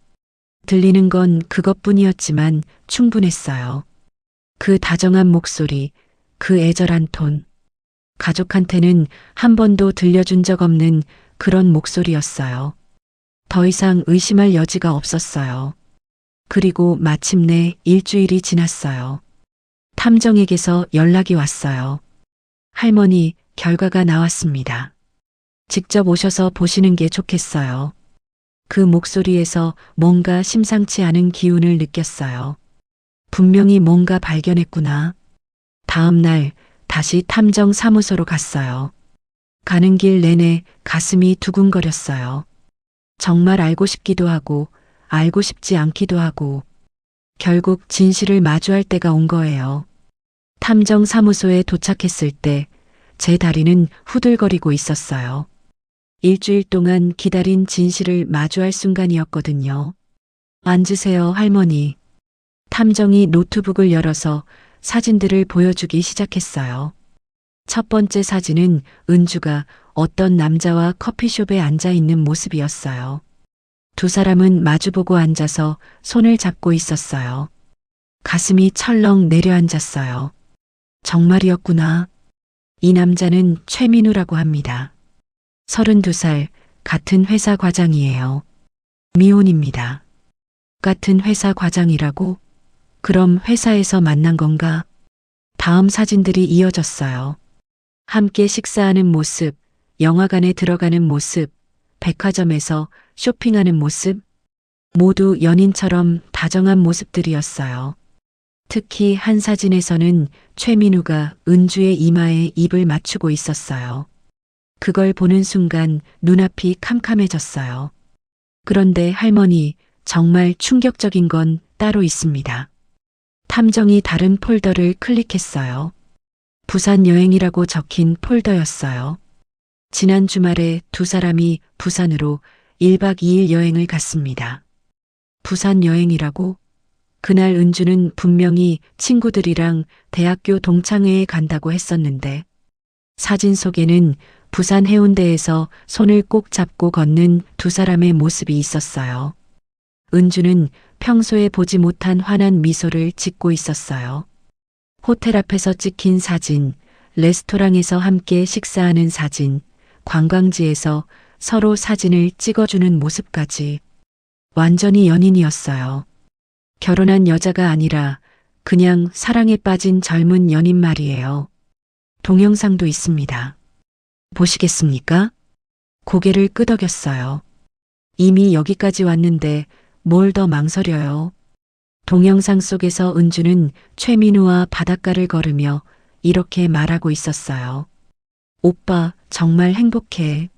들리는 건 그것뿐이었지만 충분했어요. 그 다정한 목소리, 그 애절한 톤. 가족한테는 한 번도 들려준 적 없는 그런 목소리였어요. 더 이상 의심할 여지가 없었어요. 그리고 마침내 일주일이 지났어요. 탐정에게서 연락이 왔어요. 할머니, 결과가 나왔습니다. 직접 오셔서 보시는 게 좋겠어요. 그 목소리에서 뭔가 심상치 않은 기운을 느꼈어요. 분명히 뭔가 발견했구나. 다음 날 다시 탐정 사무소로 갔어요. 가는 길 내내 가슴이 두근거렸어요. 정말 알고 싶기도 하고 알고 싶지 않기도 하고 결국 진실을 마주할 때가 온 거예요. 탐정 사무소에 도착했을 때 제 다리는 후들거리고 있었어요. 일주일 동안 기다린 진실을 마주할 순간이었거든요. 앉으세요, 할머니. 탐정이 노트북을 열어서 사진들을 보여주기 시작했어요. 첫 번째 사진은 은주가 어떤 남자와 커피숍에 앉아 있는 모습이었어요. 두 사람은 마주보고 앉아서 손을 잡고 있었어요. 가슴이 철렁 내려앉았어요. 정말이었구나. 이 남자는 최민우라고 합니다. 32살, 같은 회사 과장이에요. 미혼입니다. 같은 회사 과장이라고? 그럼 회사에서 만난 건가? 다음 사진들이 이어졌어요. 함께 식사하는 모습, 영화관에 들어가는 모습, 백화점에서 쇼핑하는 모습, 모두 연인처럼 다정한 모습들이었어요. 특히 한 사진에서는 최민우가 은주의 이마에 입을 맞추고 있었어요. 그걸 보는 순간 눈앞이 캄캄해졌어요. 그런데 할머니, 정말 충격적인 건 따로 있습니다. 탐정이 다른 폴더를 클릭했어요. 부산 여행이라고 적힌 폴더였어요. 지난 주말에 두 사람이 부산으로 1박 2일 여행을 갔습니다. 부산 여행이라고? 그날 은주는 분명히 친구들이랑 대학교 동창회에 간다고 했었는데 사진 속에는 부산 해운대에서 손을 꼭 잡고 걷는 두 사람의 모습이 있었어요. 은주는 평소에 보지 못한 환한 미소를 짓고 있었어요. 호텔 앞에서 찍힌 사진, 레스토랑에서 함께 식사하는 사진, 관광지에서 서로 사진을 찍어주는 모습까지 완전히 연인이었어요. 결혼한 여자가 아니라 그냥 사랑에 빠진 젊은 연인 말이에요. 동영상도 있습니다. 보시겠습니까? 고개를 끄덕였어요. 이미 여기까지 왔는데 뭘 더 망설여요. 동영상 속에서 은주는 최민우와 바닷가를 걸으며 이렇게 말하고 있었어요. 오빠, 정말 행복해.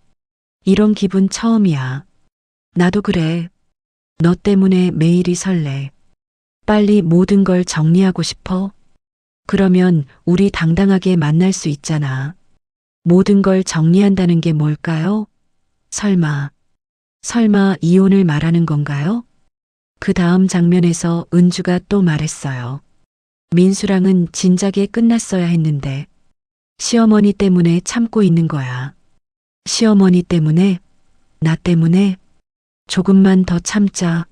이런 기분 처음이야. 나도 그래. 너 때문에 매일이 설레. 빨리 모든 걸 정리하고 싶어? 그러면 우리 당당하게 만날 수 있잖아. 모든 걸 정리한다는 게 뭘까요? 설마 이혼을 말하는 건가요? 그 다음 장면에서 은주가 또 말했어요. 민수랑은 진작에 끝났어야 했는데 시어머니 때문에 참고 있는 거야. 시어머니 때문에? 나 때문에? 조금만 더 참자.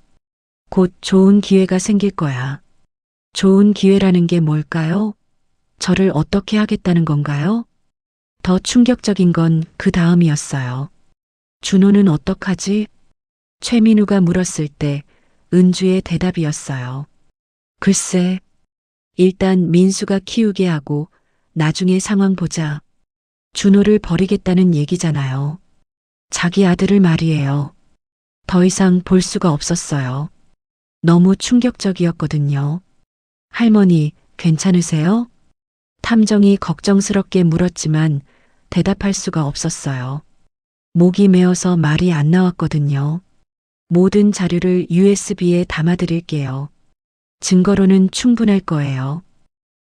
곧 좋은 기회가 생길 거야. 좋은 기회라는 게 뭘까요? 저를 어떻게 하겠다는 건가요? 더 충격적인 건 그 다음이었어요. 준호는 어떡하지? 최민우가 물었을 때 은주의 대답이었어요. 글쎄, 일단 민수가 키우게 하고 나중에 상황 보자. 준호를 버리겠다는 얘기잖아요. 자기 아들을 말이에요. 더 이상 볼 수가 없었어요. 너무 충격적이었거든요. 할머니, 괜찮으세요? 탐정이 걱정스럽게 물었지만 대답할 수가 없었어요. 목이 메어서 말이 안 나왔거든요. 모든 자료를 USB에 담아드릴게요. 증거로는 충분할 거예요.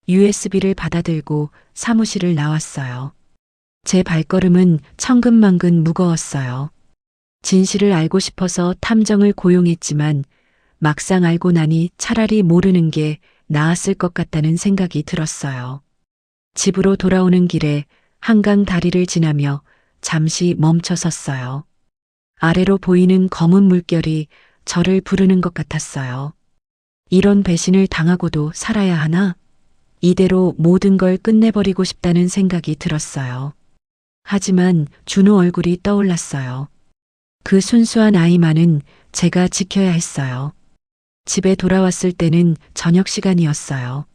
USB를 받아들고 사무실을 나왔어요. 제 발걸음은 천근만근 무거웠어요. 진실을 알고 싶어서 탐정을 고용했지만 막상 알고 나니 차라리 모르는 게 나았을 것 같다는 생각이 들었어요. 집으로 돌아오는 길에 한강 다리를 지나며 잠시 멈춰 섰어요. 아래로 보이는 검은 물결이 저를 부르는 것 같았어요. 이런 배신을 당하고도 살아야 하나? 이대로 모든 걸 끝내버리고 싶다는 생각이 들었어요. 하지만 준호 얼굴이 떠올랐어요. 그 순수한 아이만은 제가 지켜야 했어요. 집에 돌아왔을 때는 저녁 시간이었어요.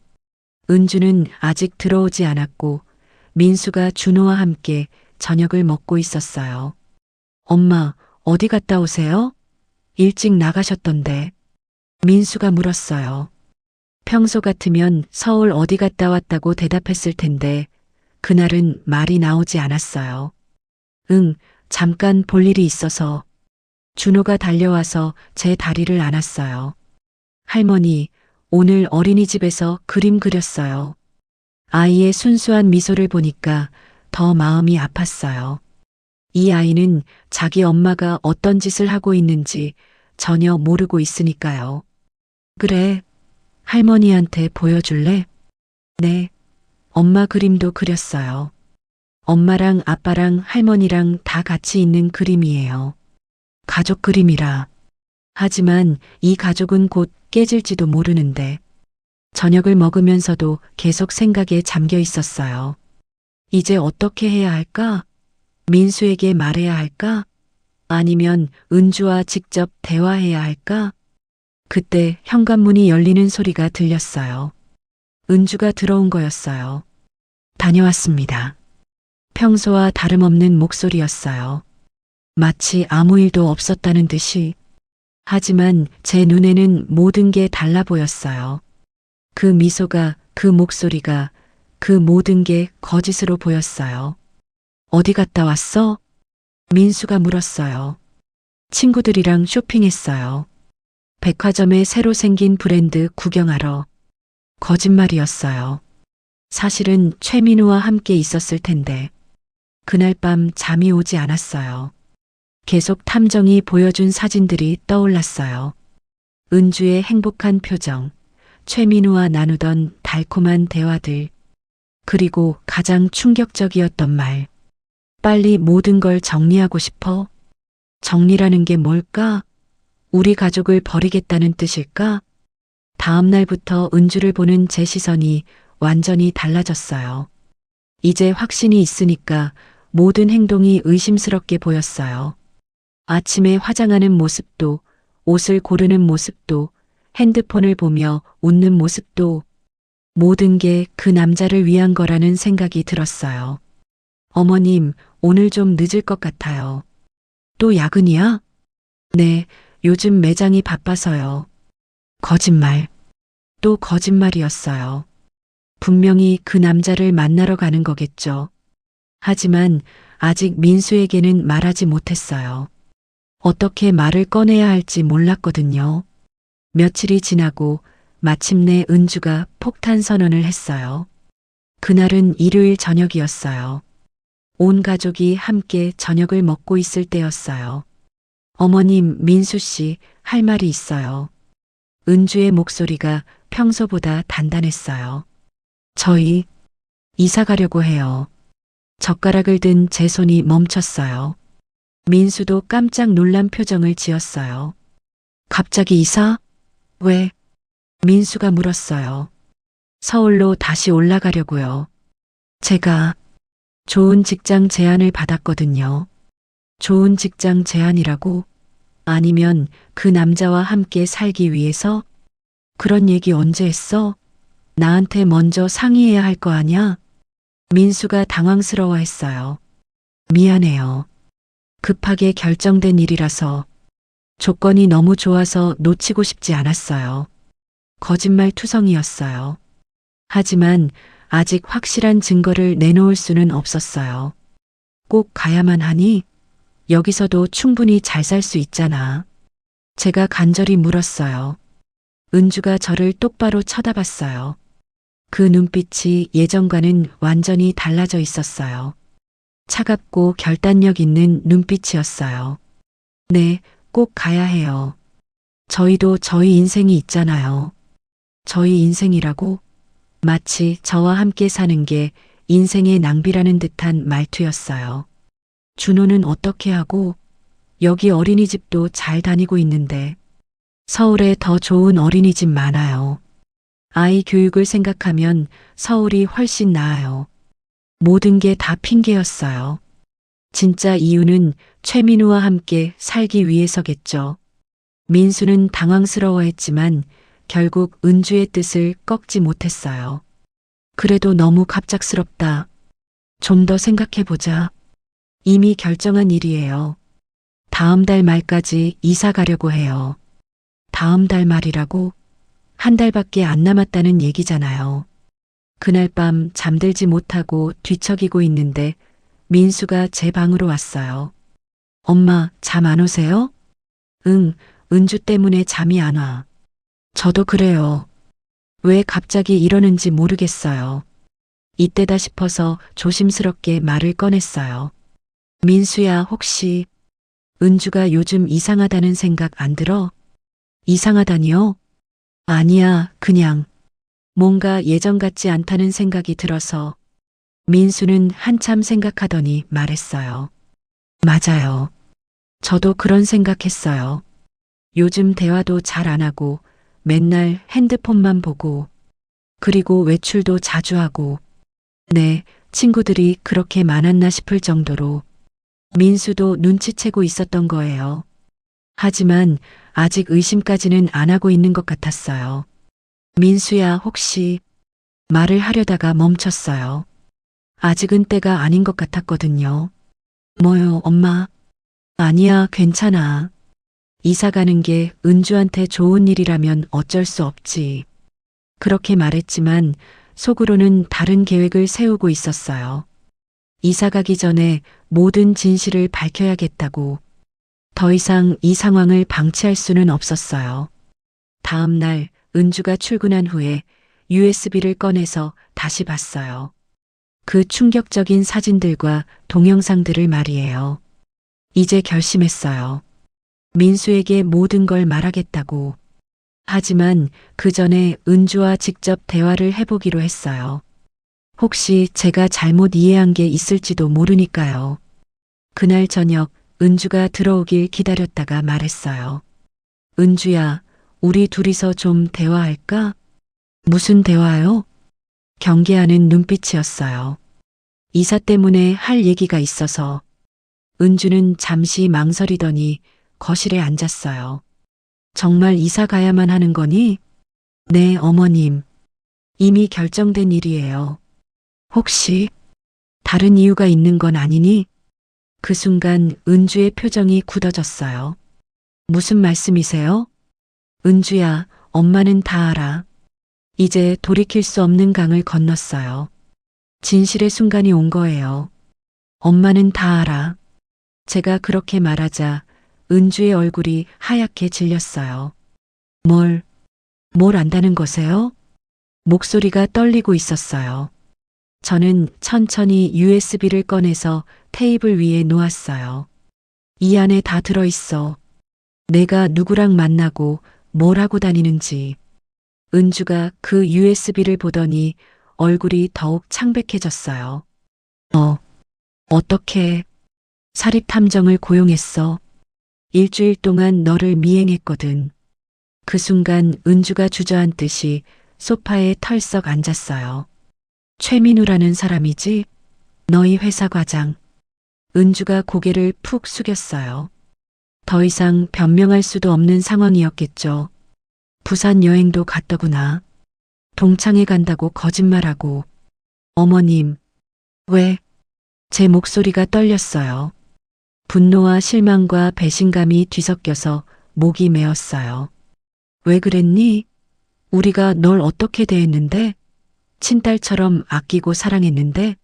은주는 아직 들어오지 않았고 민수가 준호와 함께 저녁을 먹고 있었어요. 엄마, 어디 갔다 오세요? 일찍 나가셨던데. 민수가 물었어요. 평소 같으면 서울 어디 갔다 왔다고 대답했을 텐데 그날은 말이 나오지 않았어요. 응, 잠깐 볼 일이 있어서. 준호가 달려와서 제 다리를 안았어요. 할머니, 오늘 어린이집에서 그림 그렸어요. 아이의 순수한 미소를 보니까 더 마음이 아팠어요. 이 아이는 자기 엄마가 어떤 짓을 하고 있는지 전혀 모르고 있으니까요. 그래, 할머니한테 보여줄래? 네, 엄마 그림도 그렸어요. 엄마랑 아빠랑 할머니랑 다 같이 있는 그림이에요. 가족 그림이라. 하지만 이 가족은 곧 깨질지도 모르는데 저녁을 먹으면서도 계속 생각에 잠겨 있었어요. 이제 어떻게 해야 할까? 민수에게 말해야 할까? 아니면 은주와 직접 대화해야 할까? 그때 현관문이 열리는 소리가 들렸어요. 은주가 들어온 거였어요. 다녀왔습니다. 평소와 다름없는 목소리였어요. 마치 아무 일도 없었다는 듯이. 하지만 제 눈에는 모든 게 달라 보였어요. 그 미소가, 그 목소리가, 그 모든 게 거짓으로 보였어요. 어디 갔다 왔어? 민수가 물었어요. 친구들이랑 쇼핑했어요. 백화점에 새로 생긴 브랜드 구경하러. 거짓말이었어요. 사실은 최민우와 함께 있었을 텐데. 그날 밤 잠이 오지 않았어요. 계속 탐정이 보여준 사진들이 떠올랐어요. 은주의 행복한 표정, 최민우와 나누던 달콤한 대화들, 그리고 가장 충격적이었던 말. 빨리 모든 걸 정리하고 싶어? 정리라는 게 뭘까? 우리 가족을 버리겠다는 뜻일까? 다음 날부터 은주를 보는 제 시선이 완전히 달라졌어요. 이제 확신이 있으니까 모든 행동이 의심스럽게 보였어요. 아침에 화장하는 모습도, 옷을 고르는 모습도, 핸드폰을 보며 웃는 모습도 모든 게 그 남자를 위한 거라는 생각이 들었어요. 어머님, 오늘 좀 늦을 것 같아요. 또 야근이야? 네, 요즘 매장이 바빠서요. 거짓말. 또 거짓말이었어요. 분명히 그 남자를 만나러 가는 거겠죠. 하지만 아직 민수에게는 말하지 못했어요. 어떻게 말을 꺼내야 할지 몰랐거든요. 며칠이 지나고 마침내 은주가 폭탄 선언을 했어요. 그날은 일요일 저녁이었어요. 온 가족이 함께 저녁을 먹고 있을 때였어요. 어머님, 민수 씨, 할 말이 있어요. 은주의 목소리가 평소보다 단단했어요. 저희 이사 가려고 해요. 젓가락을 든 제 손이 멈췄어요. 민수도 깜짝 놀란 표정을 지었어요. 갑자기 이사? 왜? 민수가 물었어요. 서울로 다시 올라가려고요. 제가 좋은 직장 제안을 받았거든요. 좋은 직장 제안이라고? 아니면 그 남자와 함께 살기 위해서? 그런 얘기 언제 했어? 나한테 먼저 상의해야 할 거 아냐? 민수가 당황스러워했어요. 미안해요. 급하게 결정된 일이라서 조건이 너무 좋아서 놓치고 싶지 않았어요. 거짓말 투성이었어요. 하지만 아직 확실한 증거를 내놓을 수는 없었어요. 꼭 가야만 하니? 여기서도 충분히 잘 살 수 있잖아. 제가 간절히 물었어요. 은주가 저를 똑바로 쳐다봤어요. 그 눈빛이 예전과는 완전히 달라져 있었어요. 차갑고 결단력 있는 눈빛이었어요. 네, 꼭 가야 해요. 저희도 저희 인생이 있잖아요. 저희 인생이라고? 마치 저와 함께 사는 게 인생의 낭비라는 듯한 말투였어요. 준호는 어떻게 하고 여기 어린이집도 잘 다니고 있는데 서울에 더 좋은 어린이집 많아요. 아이 교육을 생각하면 서울이 훨씬 나아요. 모든 게 다 핑계였어요. 진짜 이유는 최민우와 함께 살기 위해서겠죠. 민수는 당황스러워했지만 결국 은주의 뜻을 꺾지 못했어요. 그래도 너무 갑작스럽다. 좀 더 생각해보자. 이미 결정한 일이에요. 다음 달 말까지 이사 가려고 해요. 다음 달 말이라고? 한 달밖에 안 남았다는 얘기잖아요. 그날 밤 잠들지 못하고 뒤척이고 있는데 민수가 제 방으로 왔어요. 엄마, 잠 안 오세요? 응, 은주 때문에 잠이 안 와. 저도 그래요. 왜 갑자기 이러는지 모르겠어요. 이때다 싶어서 조심스럽게 말을 꺼냈어요. 민수야, 혹시 은주가 요즘 이상하다는 생각 안 들어? 이상하다니요? 아니야, 그냥 뭔가 예전 같지 않다는 생각이 들어서. 민수는 한참 생각하더니 말했어요. 맞아요. 저도 그런 생각했어요. 요즘 대화도 잘 안 하고 맨날 핸드폰만 보고 그리고 외출도 자주 하고 네, 친구들이 그렇게 많았나 싶을 정도로 민수도 눈치채고 있었던 거예요. 하지만 아직 의심까지는 안 하고 있는 것 같았어요. 민수야, 혹시 말을 하려다가 멈췄어요. 아직은 때가 아닌 것 같았거든요. 뭐요, 엄마? 아니야, 괜찮아. 이사 가는 게 은주한테 좋은 일이라면 어쩔 수 없지. 그렇게 말했지만 속으로는 다른 계획을 세우고 있었어요. 이사 가기 전에 모든 진실을 밝혀야겠다고. 더 이상 이 상황을 방치할 수는 없었어요. 다음 날 은주가 출근한 후에 USB를 꺼내서 다시 봤어요. 그 충격적인 사진들과 동영상들을 말이에요. 이제 결심했어요. 민수에게 모든 걸 말하겠다고. 하지만 그 전에 은주와 직접 대화를 해보기로 했어요. 혹시 제가 잘못 이해한 게 있을지도 모르니까요. 그날 저녁 은주가 들어오길 기다렸다가 말했어요. 은주야, 우리 둘이서 좀 대화할까? 무슨 대화요? 경계하는 눈빛이었어요. 이사 때문에 할 얘기가 있어서. 은주는 잠시 망설이더니 거실에 앉았어요. 정말 이사 가야만 하는 거니? 네, 어머님. 이미 결정된 일이에요. 혹시 다른 이유가 있는 건 아니니? 그 순간 은주의 표정이 굳어졌어요. 무슨 말씀이세요? 은주야, 엄마는 다 알아. 이제 돌이킬 수 없는 강을 건넜어요. 진실의 순간이 온 거예요. 엄마는 다 알아. 제가 그렇게 말하자 은주의 얼굴이 하얗게 질렸어요. 뭘 안다는 거세요? 목소리가 떨리고 있었어요. 저는 천천히 USB를 꺼내서 테이블 위에 놓았어요. 이 안에 다 들어있어. 내가 누구랑 만나고 뭘 하고 다니는지. 은주가 그 USB를 보더니 얼굴이 더욱 창백해졌어요. 어떻게 사립탐정을 고용했어? 일주일 동안 너를 미행했거든. 그 순간 은주가 주저앉듯이 소파에 털썩 앉았어요. 최민우라는 사람이지? 너희 회사 과장. 은주가 고개를 푹 숙였어요. 더 이상 변명할 수도 없는 상황이었겠죠. 부산 여행도 갔더구나. 동창회 간다고 거짓말하고. 어머님, 왜? 제 목소리가 떨렸어요. 분노와 실망과 배신감이 뒤섞여서 목이 메었어요. 왜 그랬니? 우리가 널 어떻게 대했는데? 친딸처럼 아끼고 사랑했는데?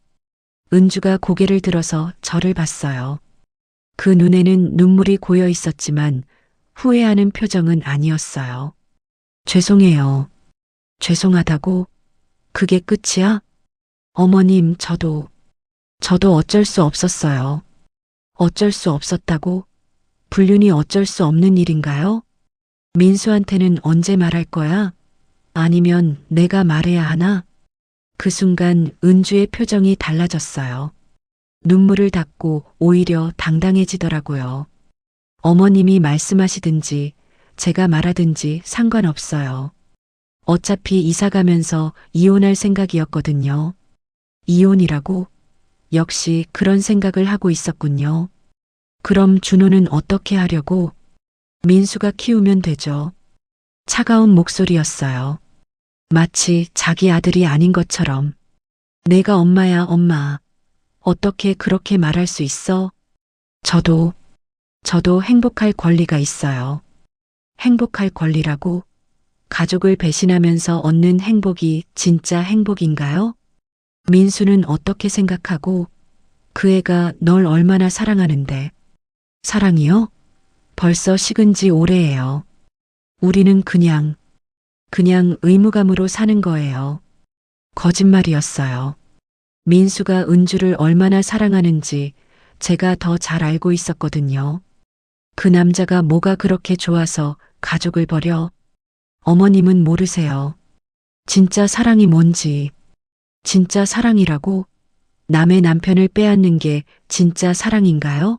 은주가 고개를 들어서 저를 봤어요. 그 눈에는 눈물이 고여 있었지만 후회하는 표정은 아니었어요. 죄송해요. 죄송하다고? 그게 끝이야? 어머님, 저도 어쩔 수 없었어요. 어쩔 수 없었다고? 불륜이 어쩔 수 없는 일인가요? 민수한테는 언제 말할 거야? 아니면 내가 말해야 하나? 그 순간 은주의 표정이 달라졌어요. 눈물을 닦고 오히려 당당해지더라고요. 어머님이 말씀하시든지 제가 말하든지 상관없어요. 어차피 이사 가면서 이혼할 생각이었거든요. 이혼이라고? 역시 그런 생각을 하고 있었군요. 그럼 준호는 어떻게 하려고? 민수가 키우면 되죠. 차가운 목소리였어요. 마치 자기 아들이 아닌 것처럼. 내가 엄마야, 엄마. 어떻게 그렇게 말할 수 있어? 저도 행복할 권리가 있어요. 행복할 권리라고? 가족을 배신하면서 얻는 행복이 진짜 행복인가요? 민수는 어떻게 생각하고 그 애가 널 얼마나 사랑하는데. 사랑이요? 벌써 식은 지 오래예요. 우리는 그냥 의무감으로 사는 거예요. 거짓말이었어요. 민수가 은주를 얼마나 사랑하는지 제가 더 잘 알고 있었거든요. 그 남자가 뭐가 그렇게 좋아서 가족을 버려? 어머님은 모르세요. 진짜 사랑이 뭔지. 진짜 사랑이라고? 남의 남편을 빼앗는 게 진짜 사랑인가요?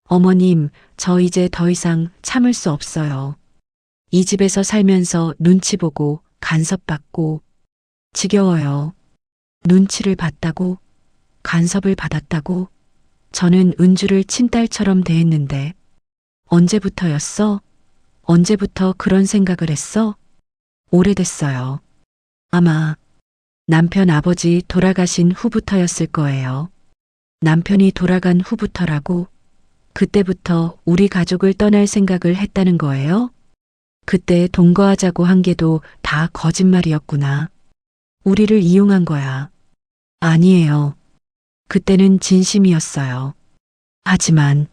어머님, 저 이제 더 이상 참을 수 없어요. 이 집에서 살면서 눈치 보고 간섭받고 지겨워요. 눈치를 봤다고? 간섭을 받았다고? 저는 은주를 친딸처럼 대했는데 언제부터였어? 언제부터 그런 생각을 했어? 오래됐어요. 아마 남편 아버지 돌아가신 후부터였을 거예요. 남편이 돌아간 후부터라고? 그때부터 우리 가족을 떠날 생각을 했다는 거예요? 그때 동거하자고 한 게도 다 거짓말이었구나. 우리를 이용한 거야. 아니에요. 그때는 진심이었어요. 하지만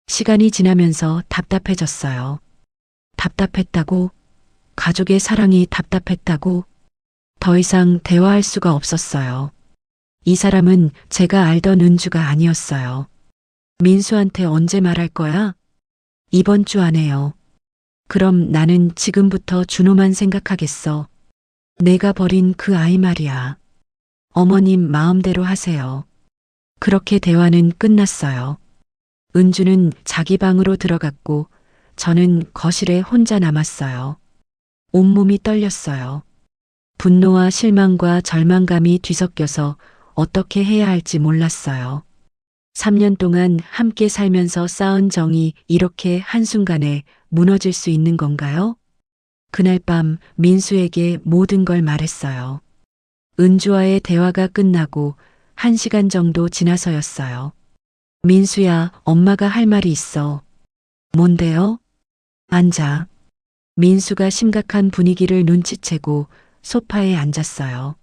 시간이 지나면서 답답해졌어요. 답답했다고? 가족의 사랑이 답답했다고? 더 이상 대화할 수가 없었어요. 이 사람은 제가 알던 은주가 아니었어요. 민수한테 언제 말할 거야? 이번 주 안에요. 그럼 나는 지금부터 준호만 생각하겠어. 내가 버린 그 아이 말이야. 어머님 마음대로 하세요. 그렇게 대화는 끝났어요. 은주는 자기 방으로 들어갔고 저는 거실에 혼자 남았어요. 온몸이 떨렸어요. 분노와 실망과 절망감이 뒤섞여서 어떻게 해야 할지 몰랐어요. 3년 동안 함께 살면서 쌓은 정이 이렇게 한순간에 무너질 수 있는 건가요? 그날 밤 민수에게 모든 걸 말했어요. 은주와의 대화가 끝나고 1시간 정도 지나서였어요. 민수야, 엄마가 할 말이 있어. 뭔데요? 앉아. 민수가 심각한 분위기를 눈치채고 소파에 앉았어요.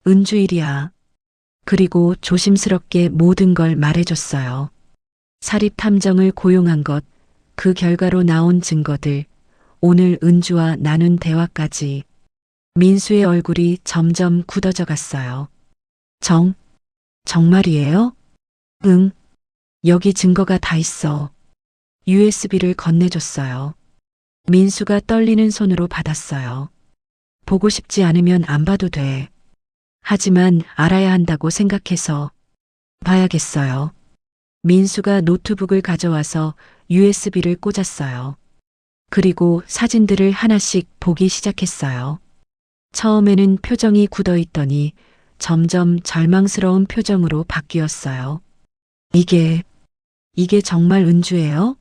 은주 일이야. 그리고 조심스럽게 모든 걸 말해줬어요. 사립 탐정을 고용한 것, 그 결과로 나온 증거들, 오늘 은주와 나눈 대화까지. 민수의 얼굴이 점점 굳어져 갔어요. 정말이에요? 응. 여기 증거가 다 있어. USB를 건네줬어요. 민수가 떨리는 손으로 받았어요. 보고 싶지 않으면 안 봐도 돼. 하지만 알아야 한다고 생각해서 봐야겠어요. 민수가 노트북을 가져와서 USB를 꽂았어요. 그리고 사진들을 하나씩 보기 시작했어요. 처음에는 표정이 굳어 있더니 점점 절망스러운 표정으로 바뀌었어요. 이게 정말 은주예요?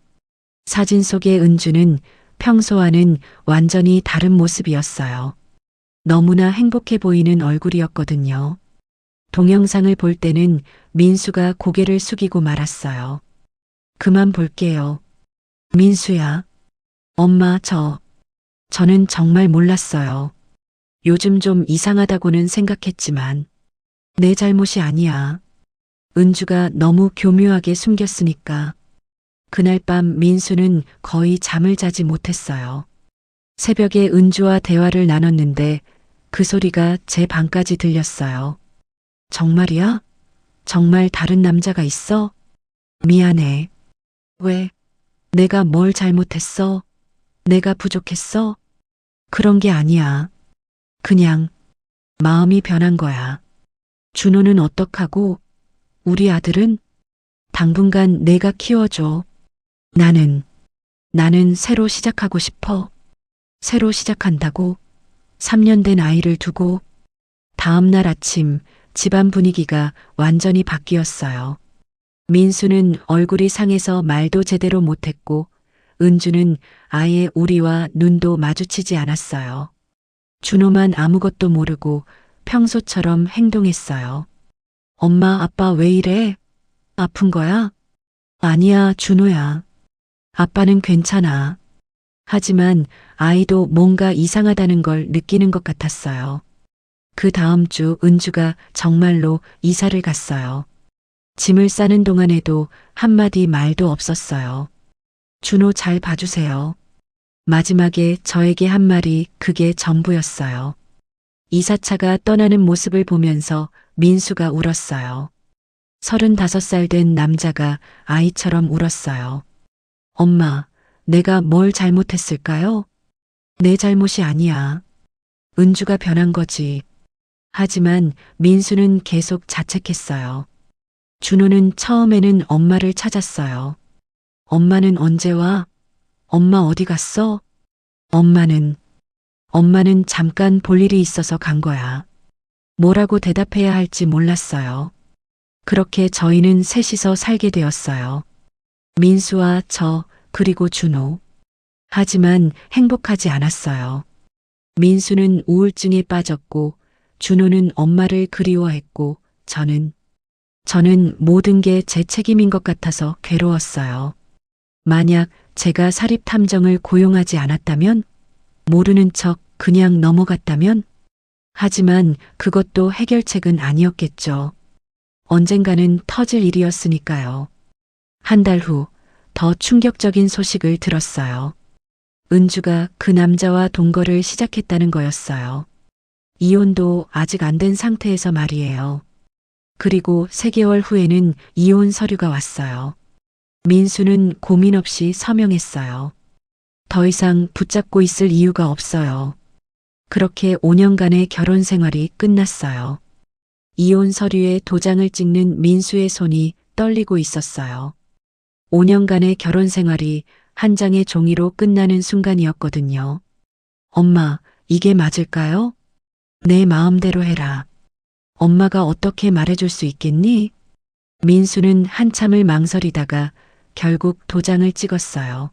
사진 속의 은주는 평소와는 완전히 다른 모습이었어요. 너무나 행복해 보이는 얼굴이었거든요. 동영상을 볼 때는 민수가 고개를 숙이고 말았어요. 그만 볼게요. 민수야. 엄마, 저는 정말 몰랐어요. 요즘 좀 이상하다고는 생각했지만 내 잘못이 아니야. 은주가 너무 교묘하게 숨겼으니까. 그날 밤 민수는 거의 잠을 자지 못했어요. 새벽에 은주와 대화를 나눴는데 그 소리가 제 방까지 들렸어요. 정말이야? 정말 다른 남자가 있어? 미안해. 왜? 내가 뭘 잘못했어? 내가 부족했어? 그런 게 아니야. 그냥 마음이 변한 거야. 준호는 어떡하고 우리 아들은? 당분간 내가 키워줘. 나는 새로 시작하고 싶어. 새로 시작한다고? 3년 된 아이를 두고. 다음 날 아침 집안 분위기가 완전히 바뀌었어요. 민수는 얼굴이 상해서 말도 제대로 못했고 은주는 아예 우리와 눈도 마주치지 않았어요. 준호만 아무것도 모르고 평소처럼 행동했어요. 엄마, 아빠 왜 이래? 아픈 거야? 아니야, 준호야. 아빠는 괜찮아. 하지만 아이도 뭔가 이상하다는 걸 느끼는 것 같았어요. 그 다음 주 은주가 정말로 이사를 갔어요. 짐을 싸는 동안에도 한마디 말도 없었어요. 준호 잘 봐주세요. 마지막에 저에게 한 말이 그게 전부였어요. 이사차가 떠나는 모습을 보면서 민수가 울었어요. 35살 된 남자가 아이처럼 울었어요. 엄마, 내가 뭘 잘못했을까요? 내 잘못이 아니야. 은주가 변한 거지. 하지만 민수는 계속 자책했어요. 준호는 처음에는 엄마를 찾았어요. 엄마는 언제 와? 엄마 어디 갔어? 엄마는 잠깐 볼 일이 있어서 간 거야. 뭐라고 대답해야 할지 몰랐어요. 그렇게 저희는 셋이서 살게 되었어요. 민수와 저, 그리고 준호. 하지만 행복하지 않았어요. 민수는 우울증에 빠졌고, 준호는 엄마를 그리워했고, 저는 모든 게 제 책임인 것 같아서 괴로웠어요. 만약 제가 사립탐정을 고용하지 않았다면, 모르는 척 그냥 넘어갔다면, 하지만 그것도 해결책은 아니었겠죠. 언젠가는 터질 일이었으니까요. 한 달 후, 더 충격적인 소식을 들었어요. 은주가 그 남자와 동거를 시작했다는 거였어요. 이혼도 아직 안 된 상태에서 말이에요. 그리고 3개월 후에는 이혼 서류가 왔어요. 민수는 고민 없이 서명했어요. 더 이상 붙잡고 있을 이유가 없어요. 그렇게 5년간의 결혼 생활이 끝났어요. 이혼 서류에 도장을 찍는 민수의 손이 떨리고 있었어요. 5년간의 결혼 생활이 한 장의 종이로 끝나는 순간이었거든요. 엄마, 이게 맞을까요? 내 마음대로 해라. 엄마가 어떻게 말해줄 수 있겠니? 민수는 한참을 망설이다가 결국 도장을 찍었어요.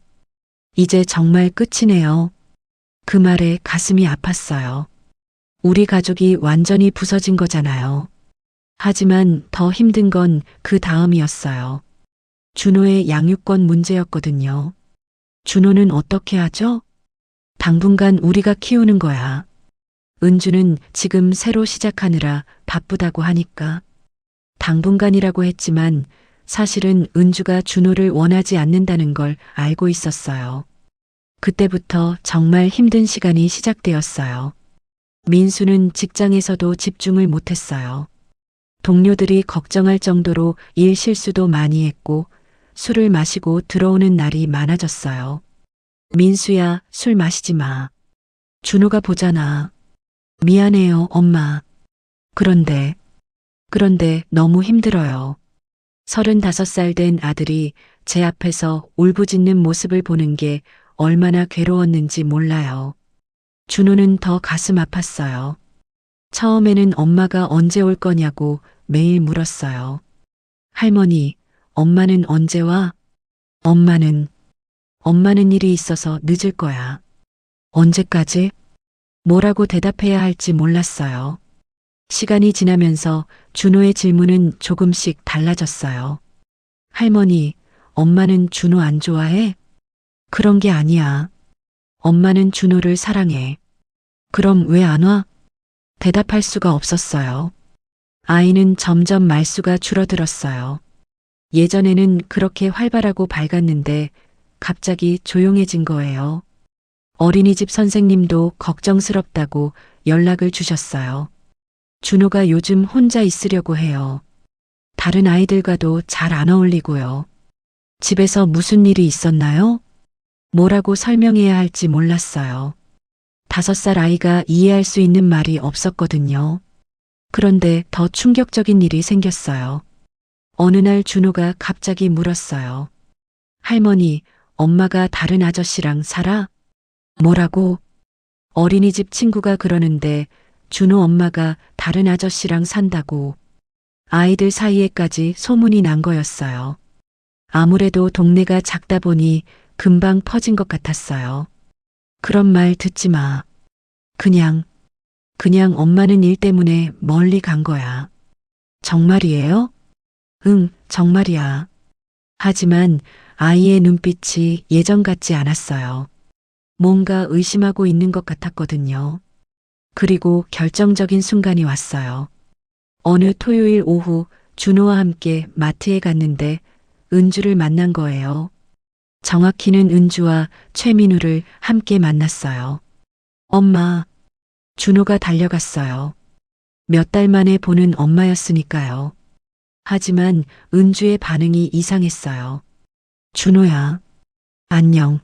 이제 정말 끝이네요. 그 말에 가슴이 아팠어요. 우리 가족이 완전히 부서진 거잖아요. 하지만 더 힘든 건 그 다음이었어요. 준호의 양육권 문제였거든요. 준호는 어떻게 하죠? 당분간 우리가 키우는 거야. 은주는 지금 새로 시작하느라 바쁘다고 하니까. 당분간이라고 했지만 사실은 은주가 준호를 원하지 않는다는 걸 알고 있었어요. 그때부터 정말 힘든 시간이 시작되었어요. 민수는 직장에서도 집중을 못했어요. 동료들이 걱정할 정도로 일 실수도 많이 했고 술을 마시고 들어오는 날이 많아졌어요. 민수야, 술 마시지 마. 준호가 보잖아. 미안해요, 엄마. 그런데 너무 힘들어요. 35살 된 아들이 제 앞에서 울부짖는 모습을 보는 게 얼마나 괴로웠는지 몰라요. 준호는 더 가슴 아팠어요. 처음에는 엄마가 언제 올 거냐고 매일 물었어요. 할머니, 엄마는 언제 와? 엄마는 일이 있어서 늦을 거야. 언제까지? 뭐라고 대답해야 할지 몰랐어요. 시간이 지나면서 준호의 질문은 조금씩 달라졌어요. 할머니, 엄마는 준호 안 좋아해? 그런 게 아니야. 엄마는 준호를 사랑해. 그럼 왜 안 와? 대답할 수가 없었어요. 아이는 점점 말수가 줄어들었어요. 예전에는 그렇게 활발하고 밝았는데 갑자기 조용해진 거예요. 어린이집 선생님도 걱정스럽다고 연락을 주셨어요. 준호가 요즘 혼자 있으려고 해요. 다른 아이들과도 잘 안 어울리고요. 집에서 무슨 일이 있었나요? 뭐라고 설명해야 할지 몰랐어요. 5살 아이가 이해할 수 있는 말이 없었거든요. 그런데 더 충격적인 일이 생겼어요. 어느 날 준호가 갑자기 물었어요. 할머니, 엄마가 다른 아저씨랑 살아? 뭐라고? 어린이집 친구가 그러는데 준호 엄마가 다른 아저씨랑 산다고. 아이들 사이에까지 소문이 난 거였어요. 아무래도 동네가 작다 보니 금방 퍼진 것 같았어요. 그런 말 듣지 마. 그냥 엄마는 일 때문에 멀리 간 거야. 정말이에요? 응, 정말이야. 하지만 아이의 눈빛이 예전 같지 않았어요. 뭔가 의심하고 있는 것 같았거든요. 그리고 결정적인 순간이 왔어요. 어느 토요일 오후 준호와 함께 마트에 갔는데 은주를 만난 거예요. 정확히는 은주와 최민우를 함께 만났어요. 엄마, 준호가 달려갔어요. 몇 달 만에 보는 엄마였으니까요. 하지만 은주의 반응이 이상했어요. 준호야, 안녕.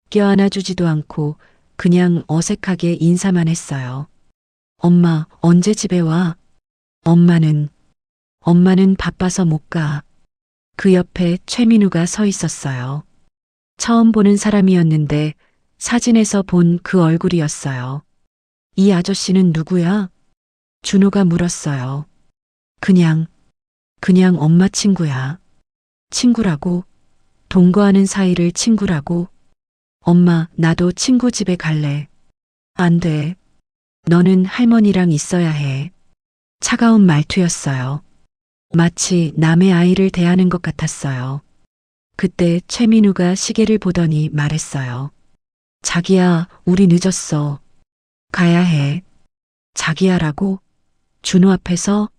껴안아주지도 않고 그냥 어색하게 인사만 했어요. 엄마, 언제 집에 와? 엄마는 바빠서 못 가. 그 옆에 최민우가 서 있었어요. 처음 보는 사람이었는데 사진에서 본 그 얼굴이었어요. 이 아저씨는 누구야? 준호가 물었어요. 그냥 엄마 친구야. 친구라고? 동거하는 사이를 친구라고? 엄마, 나도 친구 집에 갈래. 안 돼. 너는 할머니랑 있어야 해. 차가운 말투였어요. 마치 남의 아이를 대하는 것 같았어요. 그때 최민우가 시계를 보더니 말했어요. 자기야, 우리 늦었어. 가야 해. 자기야라고? 준호 앞에서?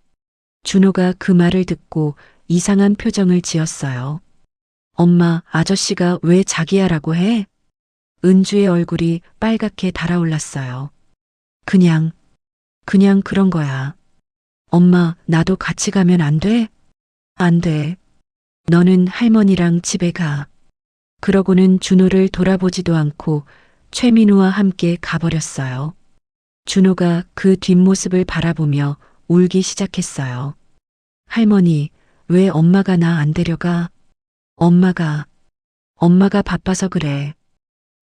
준호가 그 말을 듣고 이상한 표정을 지었어요. 엄마, 아저씨가 왜 자기야라고 해? 은주의 얼굴이 빨갛게 달아올랐어요. 그냥 그런 거야. 엄마, 나도 같이 가면 안 돼? 안 돼. 너는 할머니랑 집에 가. 그러고는 준호를 돌아보지도 않고 최민우와 함께 가버렸어요. 준호가 그 뒷모습을 바라보며 울기 시작했어요. 할머니, 왜 엄마가 나 안 데려가? 엄마가 바빠서 그래.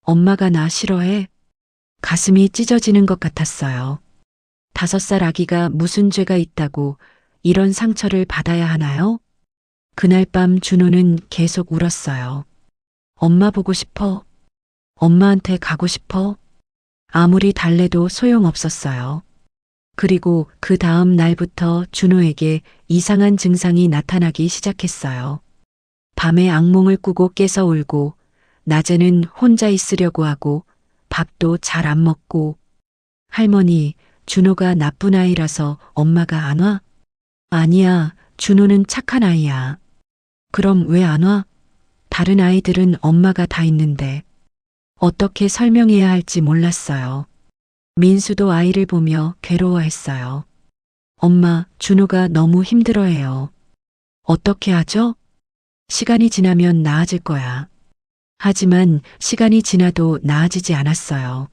엄마가 나 싫어해? 가슴이 찢어지는 것 같았어요. 5살 아기가 무슨 죄가 있다고 이런 상처를 받아야 하나요? 그날 밤 준호는 계속 울었어요. 엄마 보고 싶어. 엄마한테 가고 싶어. 아무리 달래도 소용없었어요. 그리고 그 다음 날부터 준호에게 이상한 증상이 나타나기 시작했어요. 밤에 악몽을 꾸고 깨서 울고, 낮에는 혼자 있으려고 하고, 밥도 잘 안 먹고. 할머니, 준호가 나쁜 아이라서 엄마가 안 와? 아니야, 준호는 착한 아이야. 그럼 왜 안 와? 다른 아이들은 엄마가 다 있는데. 어떻게 설명해야 할지 몰랐어요. 민수도 아이를 보며 괴로워했어요. 엄마, 준호가 너무 힘들어해요. 어떻게 하죠? 시간이 지나면 나아질 거야. 하지만 시간이 지나도 나아지지 않았어요.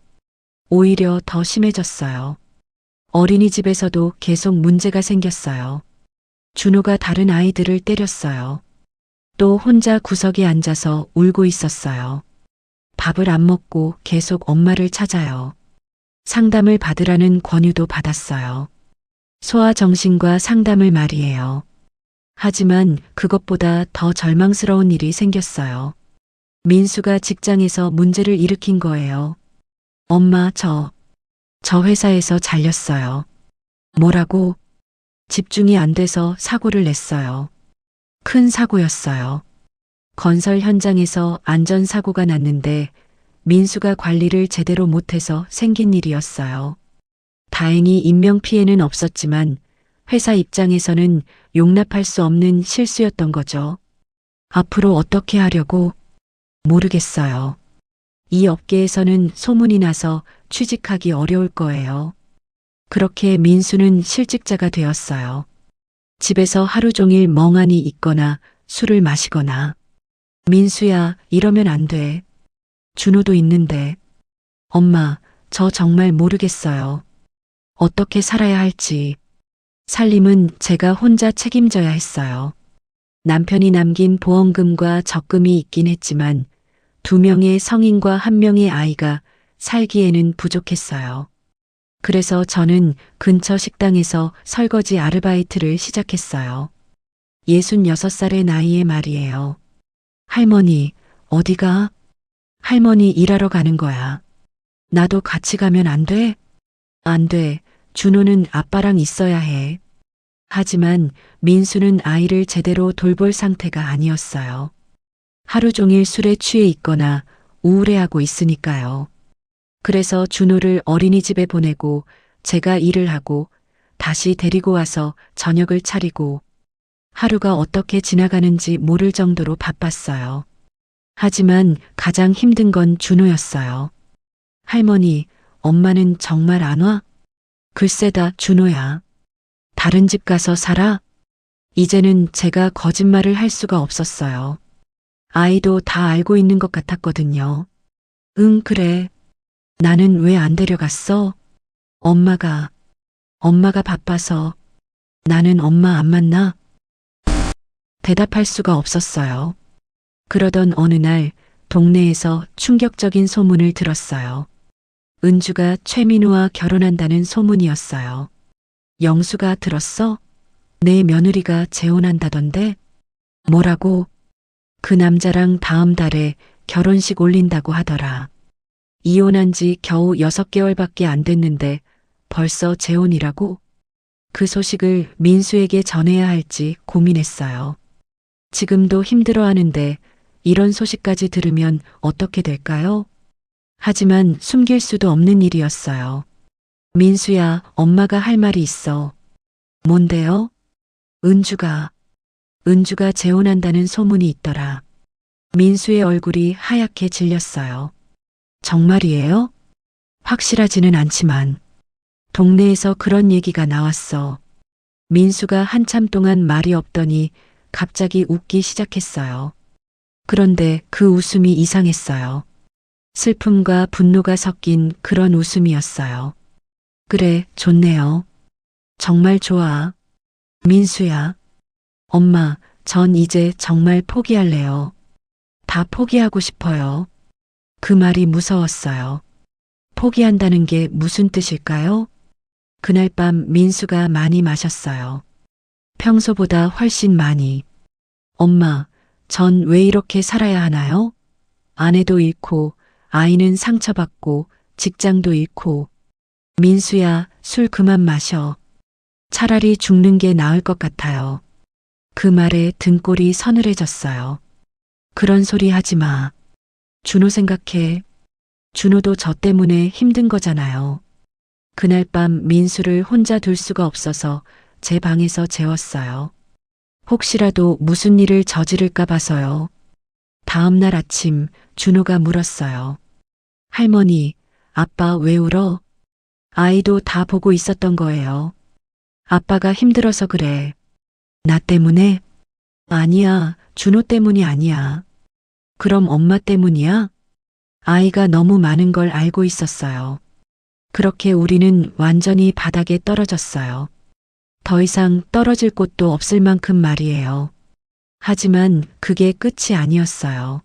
오히려 더 심해졌어요. 어린이집에서도 계속 문제가 생겼어요. 준호가 다른 아이들을 때렸어요. 또 혼자 구석에 앉아서 울고 있었어요. 밥을 안 먹고 계속 엄마를 찾아요. 상담을 받으라는 권유도 받았어요. 소아정신과 상담을 말이에요. 하지만 그것보다 더 절망스러운 일이 생겼어요. 민수가 직장에서 문제를 일으킨 거예요. 엄마, 저 회사에서 잘렸어요. 뭐라고? 집중이 안 돼서 사고를 냈어요. 큰 사고였어요. 건설 현장에서 안전사고가 났는데 민수가 관리를 제대로 못해서 생긴 일이었어요. 다행히 인명피해는 없었지만 회사 입장에서는 용납할 수 없는 실수였던 거죠. 앞으로 어떻게 하려고? 모르겠어요. 이 업계에서는 소문이 나서 취직하기 어려울 거예요. 그렇게 민수는 실직자가 되었어요. 집에서 하루 종일 멍하니 있거나 술을 마시거나. 민수야, 이러면 안 돼. 준호도 있는데. 엄마, 저 정말 모르겠어요. 어떻게 살아야 할지. 살림은 제가 혼자 책임져야 했어요. 남편이 남긴 보험금과 적금이 있긴 했지만 2명의 성인과 1명의 아이가 살기에는 부족했어요. 그래서 저는 근처 식당에서 설거지 아르바이트를 시작했어요. 66살의 나이에 말이에요. 할머니, 어디가? 할머니 일하러 가는 거야. 나도 같이 가면 안 돼? 안 돼. 준호는 아빠랑 있어야 해. 하지만 민수는 아이를 제대로 돌볼 상태가 아니었어요. 하루 종일 술에 취해 있거나 우울해하고 있으니까요. 그래서 준호를 어린이집에 보내고 제가 일을 하고 다시 데리고 와서 저녁을 차리고 하루가 어떻게 지나가는지 모를 정도로 바빴어요. 하지만 가장 힘든 건 준호였어요. 할머니, 엄마는 정말 안 와? 글쎄다, 준호야. 다른 집 가서 살아? 이제는 제가 거짓말을 할 수가 없었어요. 아이도 다 알고 있는 것 같았거든요. 응, 그래. 나는 왜 안 데려갔어? 엄마가 바빠서. 나는 엄마 안 만나? 대답할 수가 없었어요. 그러던 어느 날 동네에서 충격적인 소문을 들었어요. 은주가 최민우와 결혼한다는 소문이었어요. 영수가 들었어? 내 며느리가 재혼한다던데? 뭐라고? 그 남자랑 다음 달에 결혼식 올린다고 하더라. 이혼한 지 겨우 6개월밖에 안 됐는데 벌써 재혼이라고? 그 소식을 민수에게 전해야 할지 고민했어요. 지금도 힘들어하는데 이런 소식까지 들으면 어떻게 될까요? 하지만 숨길 수도 없는 일이었어요. 민수야, 엄마가 할 말이 있어. 뭔데요? 은주가 재혼한다는 소문이 있더라. 민수의 얼굴이 하얗게 질렸어요. 정말이에요? 확실하지는 않지만 동네에서 그런 얘기가 나왔어. 민수가 한참 동안 말이 없더니 갑자기 웃기 시작했어요. 그런데 그 웃음이 이상했어요. 슬픔과 분노가 섞인 그런 웃음이었어요. 그래, 좋네요. 정말 좋아. 민수야. 엄마, 전 이제 정말 포기할래요. 다 포기하고 싶어요. 그 말이 무서웠어요. 포기한다는 게 무슨 뜻일까요? 그날 밤 민수가 많이 마셨어요. 평소보다 훨씬 많이. 엄마, 전 왜 이렇게 살아야 하나요? 아내도 잃고, 아이는 상처받고, 직장도 잃고. 민수야, 술 그만 마셔. 차라리 죽는 게 나을 것 같아요. 그 말에 등골이 서늘해졌어요. 그런 소리 하지 마. 준호 생각해. 준호도 저 때문에 힘든 거잖아요. 그날 밤 민수를 혼자 둘 수가 없어서 제 방에서 재웠어요. 혹시라도 무슨 일을 저지를까 봐서요. 다음 날 아침 준호가 물었어요. 할머니, 아빠 왜 울어? 아이도 다 보고 있었던 거예요. 아빠가 힘들어서 그래. 나 때문에? 아니야, 준호 때문이 아니야. 그럼 엄마 때문이야? 아이가 너무 많은 걸 알고 있었어요. 그렇게 우리는 완전히 바닥에 떨어졌어요. 더 이상 떨어질 곳도 없을 만큼 말이에요. 하지만 그게 끝이 아니었어요.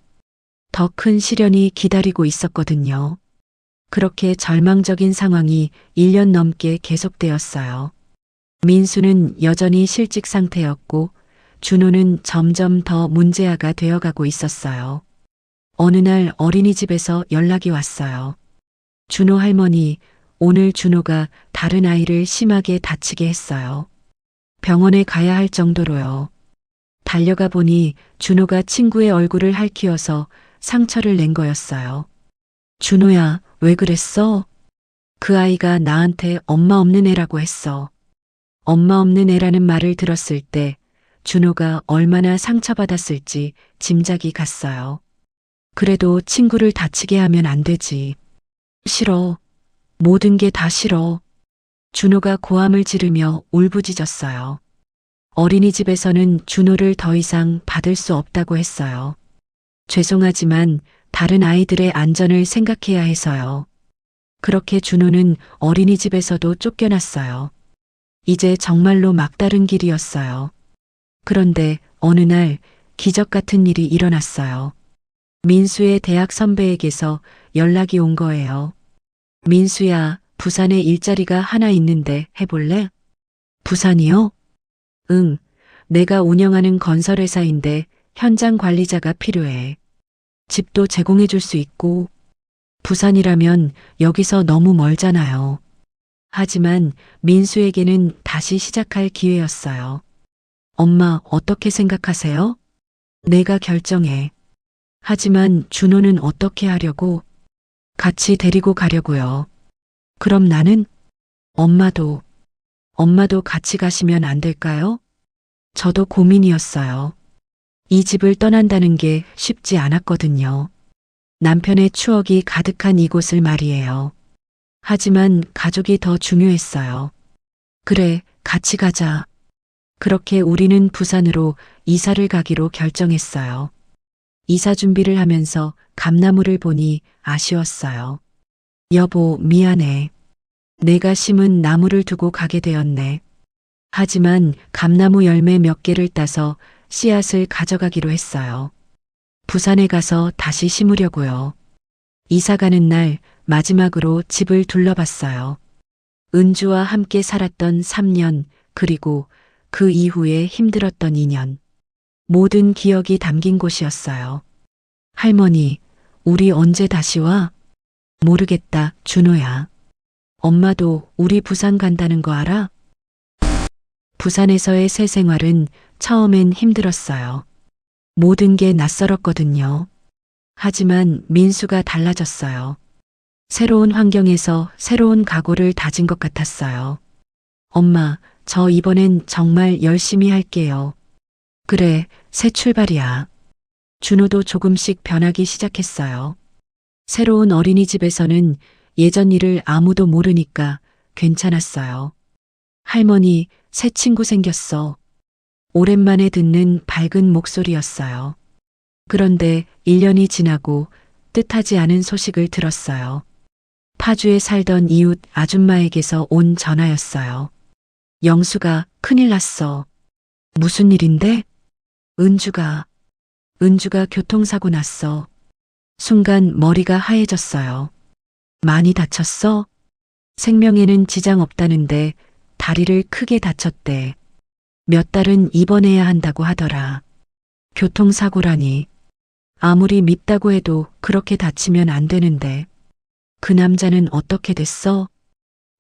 더 큰 시련이 기다리고 있었거든요. 그렇게 절망적인 상황이 1년 넘게 계속되었어요. 민수는 여전히 실직 상태였고 준호는 점점 더 문제아가 되어가고 있었어요. 어느 날 어린이집에서 연락이 왔어요. 준호 할머니, 오늘 준호가 다른 아이를 심하게 다치게 했어요. 병원에 가야 할 정도로요. 달려가 보니 준호가 친구의 얼굴을 핥히어서 상처를 낸 거였어요. 준호야, 왜 그랬어? 그 아이가 나한테 엄마 없는 애라고 했어. 엄마 없는 애라는 말을 들었을 때 준호가 얼마나 상처받았을지 짐작이 갔어요. 그래도 친구를 다치게 하면 안 되지. 싫어. 모든 게 다 싫어. 준호가 고함을 지르며 울부짖었어요. 어린이집에서는 준호를 더 이상 받을 수 없다고 했어요. 죄송하지만 다른 아이들의 안전을 생각해야 해서요. 그렇게 준호는 어린이집에서도 쫓겨났어요. 이제 정말로 막다른 길이었어요. 그런데 어느 날 기적 같은 일이 일어났어요. 민수의 대학 선배에게서 연락이 온 거예요. 민수야, 부산에 일자리가 하나 있는데 해볼래? 부산이요? 응, 내가 운영하는 건설회사인데 현장 관리자가 필요해. 집도 제공해 줄 수 있고, 부산이라면 여기서 너무 멀잖아요. 하지만 민수에게는 다시 시작할 기회였어요. 엄마, 어떻게 생각하세요? 내가 결정해. 하지만 준호는 어떻게 하려고? 같이 데리고 가려고요. 그럼 나는? 엄마도 같이 가시면 안 될까요? 저도 고민이었어요. 이 집을 떠난다는 게 쉽지 않았거든요. 남편의 추억이 가득한 이곳을 말이에요. 하지만 가족이 더 중요했어요. 그래, 같이 가자. 그렇게 우리는 부산으로 이사를 가기로 결정했어요. 이사 준비를 하면서 감나무를 보니 아쉬웠어요. 여보, 미안해. 내가 심은 나무를 두고 가게 되었네. 하지만 감나무 열매 몇 개를 따서 씨앗을 가져가기로 했어요. 부산에 가서 다시 심으려고요. 이사 가는 날 마지막으로 집을 둘러봤어요. 은주와 함께 살았던 3년, 그리고 그 이후에 힘들었던 2년. 모든 기억이 담긴 곳이었어요. 할머니, 우리 언제 다시 와? 모르겠다, 준호야. 엄마도 우리 부산 간다는 거 알아? 부산에서의 새 생활은 처음엔 힘들었어요. 모든 게 낯설었거든요. 하지만 민수가 달라졌어요. 새로운 환경에서 새로운 각오를 다진 것 같았어요. 엄마, 저 이번엔 정말 열심히 할게요. 그래, 새 출발이야. 준호도 조금씩 변하기 시작했어요. 새로운 어린이집에서는 예전 일을 아무도 모르니까 괜찮았어요. 할머니, 새 친구 생겼어. 오랜만에 듣는 밝은 목소리였어요. 그런데 1년이 지나고 뜻하지 않은 소식을 들었어요. 파주에 살던 이웃 아줌마에게서 온 전화였어요. 영수가 큰일 났어. 무슨 일인데? 은주가 교통사고 났어. 순간 머리가 하얘졌어요. 많이 다쳤어? 생명에는 지장 없다는데 다리를 크게 다쳤대. 몇 달은 입원해야 한다고 하더라. 교통사고라니. 아무리 밉다고 해도 그렇게 다치면 안 되는데. 그 남자는 어떻게 됐어?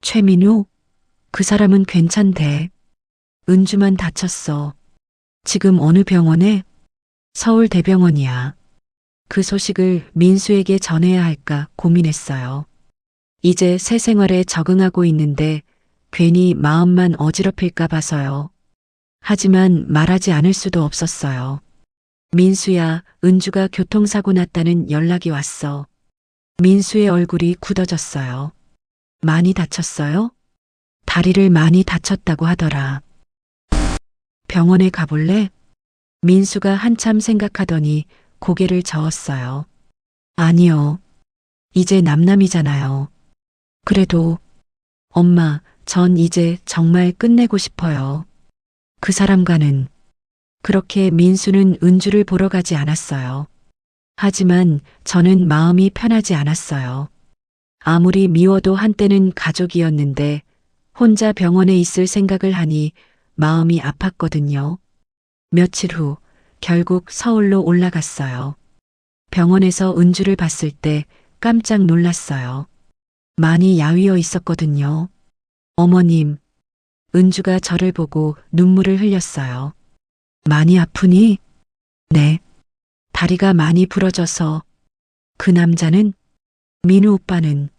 최민우? 그 사람은 괜찮대. 은주만 다쳤어. 지금 어느 병원에? 서울대병원이야. 그 소식을 민수에게 전해야 할까 고민했어요. 이제 새 생활에 적응하고 있는데 괜히 마음만 어지럽힐까 봐서요. 하지만 말하지 않을 수도 없었어요. 민수야, 은주가 교통사고 났다는 연락이 왔어. 민수의 얼굴이 굳어졌어요. 많이 다쳤어요? 다리를 많이 다쳤다고 하더라. 병원에 가볼래? 민수가 한참 생각하더니 고개를 저었어요. 아니요. 이제 남남이잖아요. 그래도 엄마, 전 이제 정말 끝내고 싶어요. 그 사람과는. 그렇게 민수는 은주를 보러 가지 않았어요. 하지만 저는 마음이 편하지 않았어요. 아무리 미워도 한때는 가족이었는데 혼자 병원에 있을 생각을 하니 마음이 아팠거든요. 며칠 후 결국 서울로 올라갔어요. 병원에서 은주를 봤을 때 깜짝 놀랐어요. 많이 야위어 있었거든요. 어머님, 은주가 저를 보고 눈물을 흘렸어요. 많이 아프니? 네. 다리가 많이 부러져서. 그 남자는? 민우 오빠는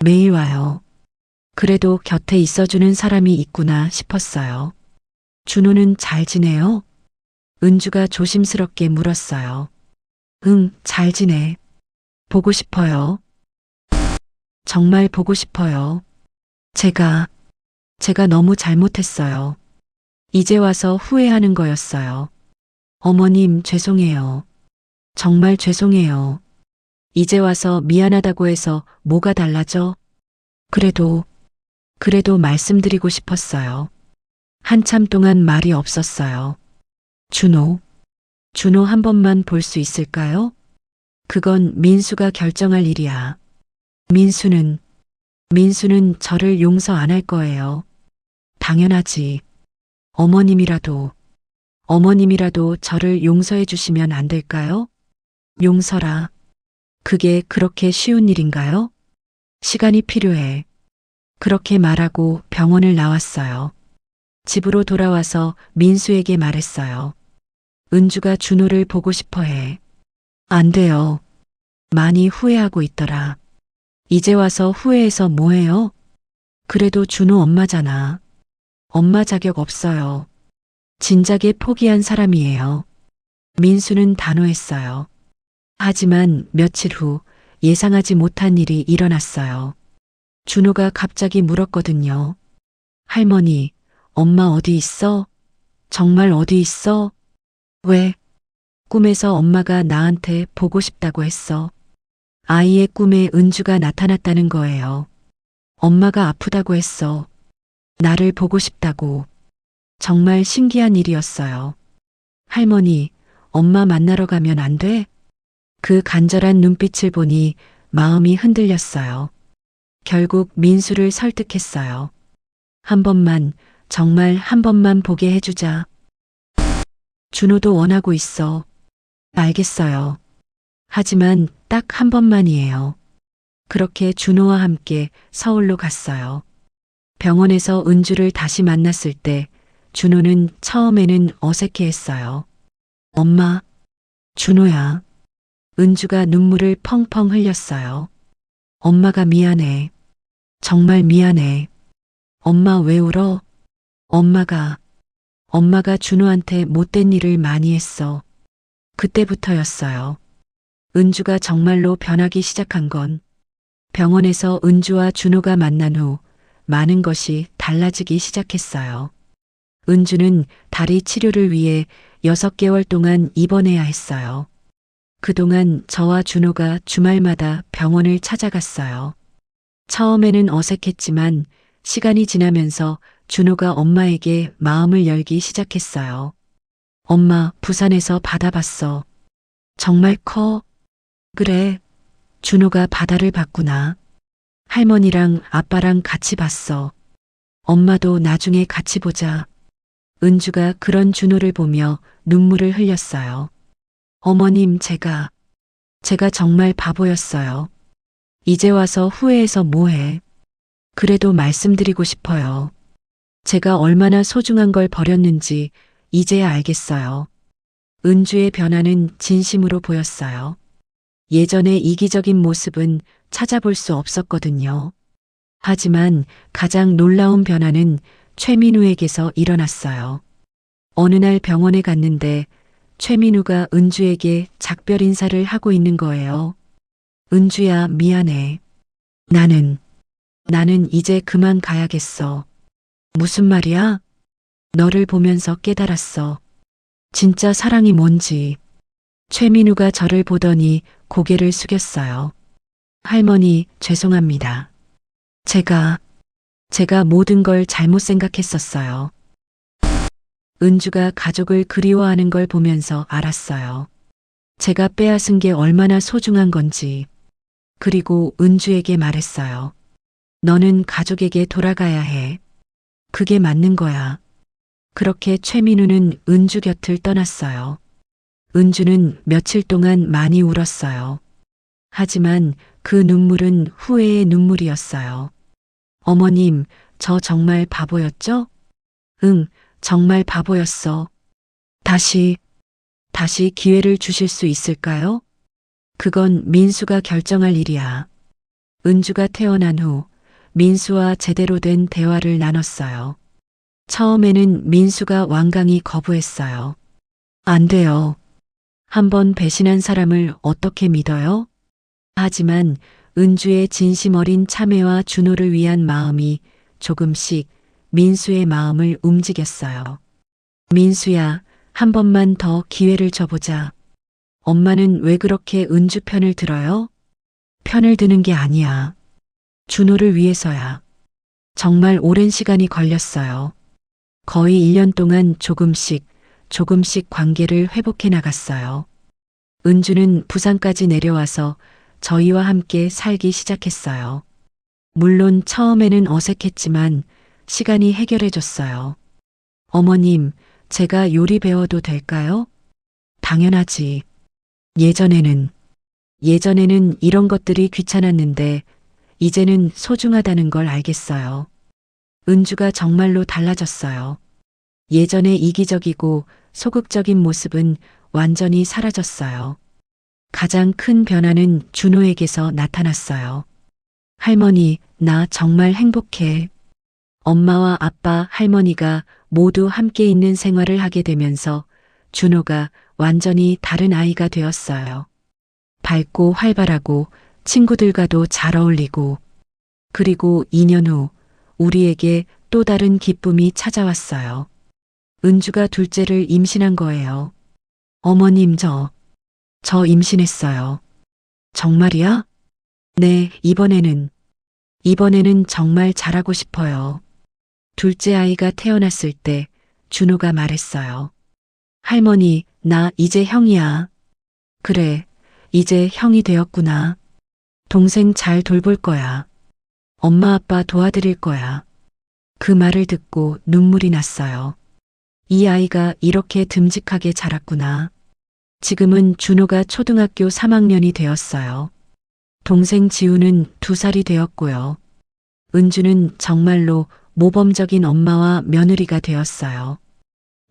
매일 와요. 그래도 곁에 있어주는 사람이 있구나 싶었어요. 준호는 잘 지내요? 은주가 조심스럽게 물었어요. 응, 잘 지내. 보고 싶어요. 정말 보고 싶어요. 제가 너무 잘못했어요. 이제 와서 후회하는 거였어요. 어머님, 죄송해요. 정말 죄송해요. 이제 와서 미안하다고 해서 뭐가 달라져? 그래도 말씀드리고 싶었어요. 한참 동안 말이 없었어요. 준호 한 번만 볼 수 있을까요? 그건 민수가 결정할 일이야. 민수는 저를 용서 안 할 거예요. 당연하지. 어머님이라도 저를 용서해 주시면 안 될까요? 용서라. 그게 그렇게 쉬운 일인가요? 시간이 필요해. 그렇게 말하고 병원을 나왔어요. 집으로 돌아와서 민수에게 말했어요. 은주가 준호를 보고 싶어 해. 안 돼요. 많이 후회하고 있더라. 이제 와서 후회해서 뭐해요? 그래도 준호 엄마잖아. 엄마 자격 없어요. 진작에 포기한 사람이에요. 민수는 단호했어요. 하지만 며칠 후 예상하지 못한 일이 일어났어요. 준호가 갑자기 물었거든요. 할머니, 엄마 어디 있어? 정말 어디 있어? 왜? 꿈에서 엄마가 나한테 보고 싶다고 했어. 아이의 꿈에 은주가 나타났다는 거예요. 엄마가 아프다고 했어. 나를 보고 싶다고. 정말 신기한 일이었어요. 할머니, 엄마 만나러 가면 안 돼? 그 간절한 눈빛을 보니 마음이 흔들렸어요. 결국 민수를 설득했어요. 한 번만, 정말 한 번만 보게 해주자. 준호도 원하고 있어. 알겠어요. 하지만 딱 한 번만이에요. 그렇게 준호와 함께 서울로 갔어요. 병원에서 은주를 다시 만났을 때 준호는 처음에는 어색해했어요. 엄마, 준호야. 은주가 눈물을 펑펑 흘렸어요. 엄마가 미안해. 정말 미안해. 엄마 왜 울어? 엄마가 준호한테 못된 일을 많이 했어. 그때부터였어요. 은주가 정말로 변하기 시작한 건 병원에서 은주와 준호가 만난 후 많은 것이 달라지기 시작했어요. 은주는 다리 치료를 위해 6개월 동안 입원해야 했어요. 그동안 저와 준호가 주말마다 병원을 찾아갔어요. 처음에는 어색했지만 시간이 지나면서 준호가 엄마에게 마음을 열기 시작했어요. 엄마, 부산에서 바다 봤어. 정말 커. 그래. 준호가 바다를 봤구나. 할머니랑 아빠랑 같이 봤어. 엄마도 나중에 같이 보자. 은주가 그런 준호를 보며 눈물을 흘렸어요. 어머님, 제가 정말 바보였어요. 이제 와서 후회해서 뭐해. 그래도 말씀드리고 싶어요. 제가 얼마나 소중한 걸 버렸는지 이제야 알겠어요. 은주의 변화는 진심으로 보였어요. 예전의 이기적인 모습은 찾아볼 수 없었거든요. 하지만 가장 놀라운 변화는 최민우에게서 일어났어요. 어느 날 병원에 갔는데 최민우가 은주에게 작별 인사를 하고 있는 거예요. 은주야, 미안해. 나는 이제 그만 가야겠어. 무슨 말이야? 너를 보면서 깨달았어. 진짜 사랑이 뭔지. 최민우가 저를 보더니 고개를 숙였어요. 할머니, 죄송합니다. 제가 모든 걸 잘못 생각했었어요. 은주가 가족을 그리워하는 걸 보면서 알았어요. 제가 빼앗은 게 얼마나 소중한 건지. 그리고 은주에게 말했어요. 너는 가족에게 돌아가야 해. 그게 맞는 거야. 그렇게 최민우는 은주 곁을 떠났어요. 은주는 며칠 동안 많이 울었어요. 하지만 그 눈물은 후회의 눈물이었어요. 어머님, 저 정말 바보였죠? 응, 정말 바보였어. 다시 기회를 주실 수 있을까요? 그건 민수가 결정할 일이야. 은주가 태어난 후 민수와 제대로 된 대화를 나눴어요. 처음에는 민수가 완강히 거부했어요. 안 돼요. 한번 배신한 사람을 어떻게 믿어요? 하지만 은주의 진심 어린 참회와 준호를 위한 마음이 조금씩 민수의 마음을 움직였어요. 민수야, 한 번만 더 기회를 줘보자. 엄마는 왜 그렇게 은주 편을 들어요? 편을 드는 게 아니야. 준호를 위해서야. 정말 오랜 시간이 걸렸어요. 거의 1년 동안 조금씩 관계를 회복해 나갔어요. 은주는 부산까지 내려와서 저희와 함께 살기 시작했어요. 물론 처음에는 어색했지만 시간이 해결해 줬어요. 어머님, 제가 요리 배워도 될까요? 당연하지. 예전에는 이런 것들이 귀찮았는데 이제는 소중하다는 걸 알겠어요. 은주가 정말로 달라졌어요. 예전의 이기적이고 소극적인 모습은 완전히 사라졌어요. 가장 큰 변화는 준호에게서 나타났어요. 할머니, 나 정말 행복해. 엄마와 아빠, 할머니가 모두 함께 있는 생활을 하게 되면서 준호가 완전히 다른 아이가 되었어요. 밝고 활발하고 친구들과도 잘 어울리고. 그리고 2년 후 우리에게 또 다른 기쁨이 찾아왔어요. 은주가 둘째를 임신한 거예요. 어머님, 저 임신했어요. 정말이야? 네, 이번에는 정말 잘하고 싶어요. 둘째 아이가 태어났을 때 준호가 말했어요. 할머니, 나 이제 형이야. 그래, 이제 형이 되었구나. 동생 잘 돌볼 거야. 엄마 아빠 도와드릴 거야. 그 말을 듣고 눈물이 났어요. 이 아이가 이렇게 듬직하게 자랐구나. 지금은 준호가 초등학교 3학년이 되었어요. 동생 지우는 2살이 되었고요. 은주는 정말로 모범적인 엄마와 며느리가 되었어요.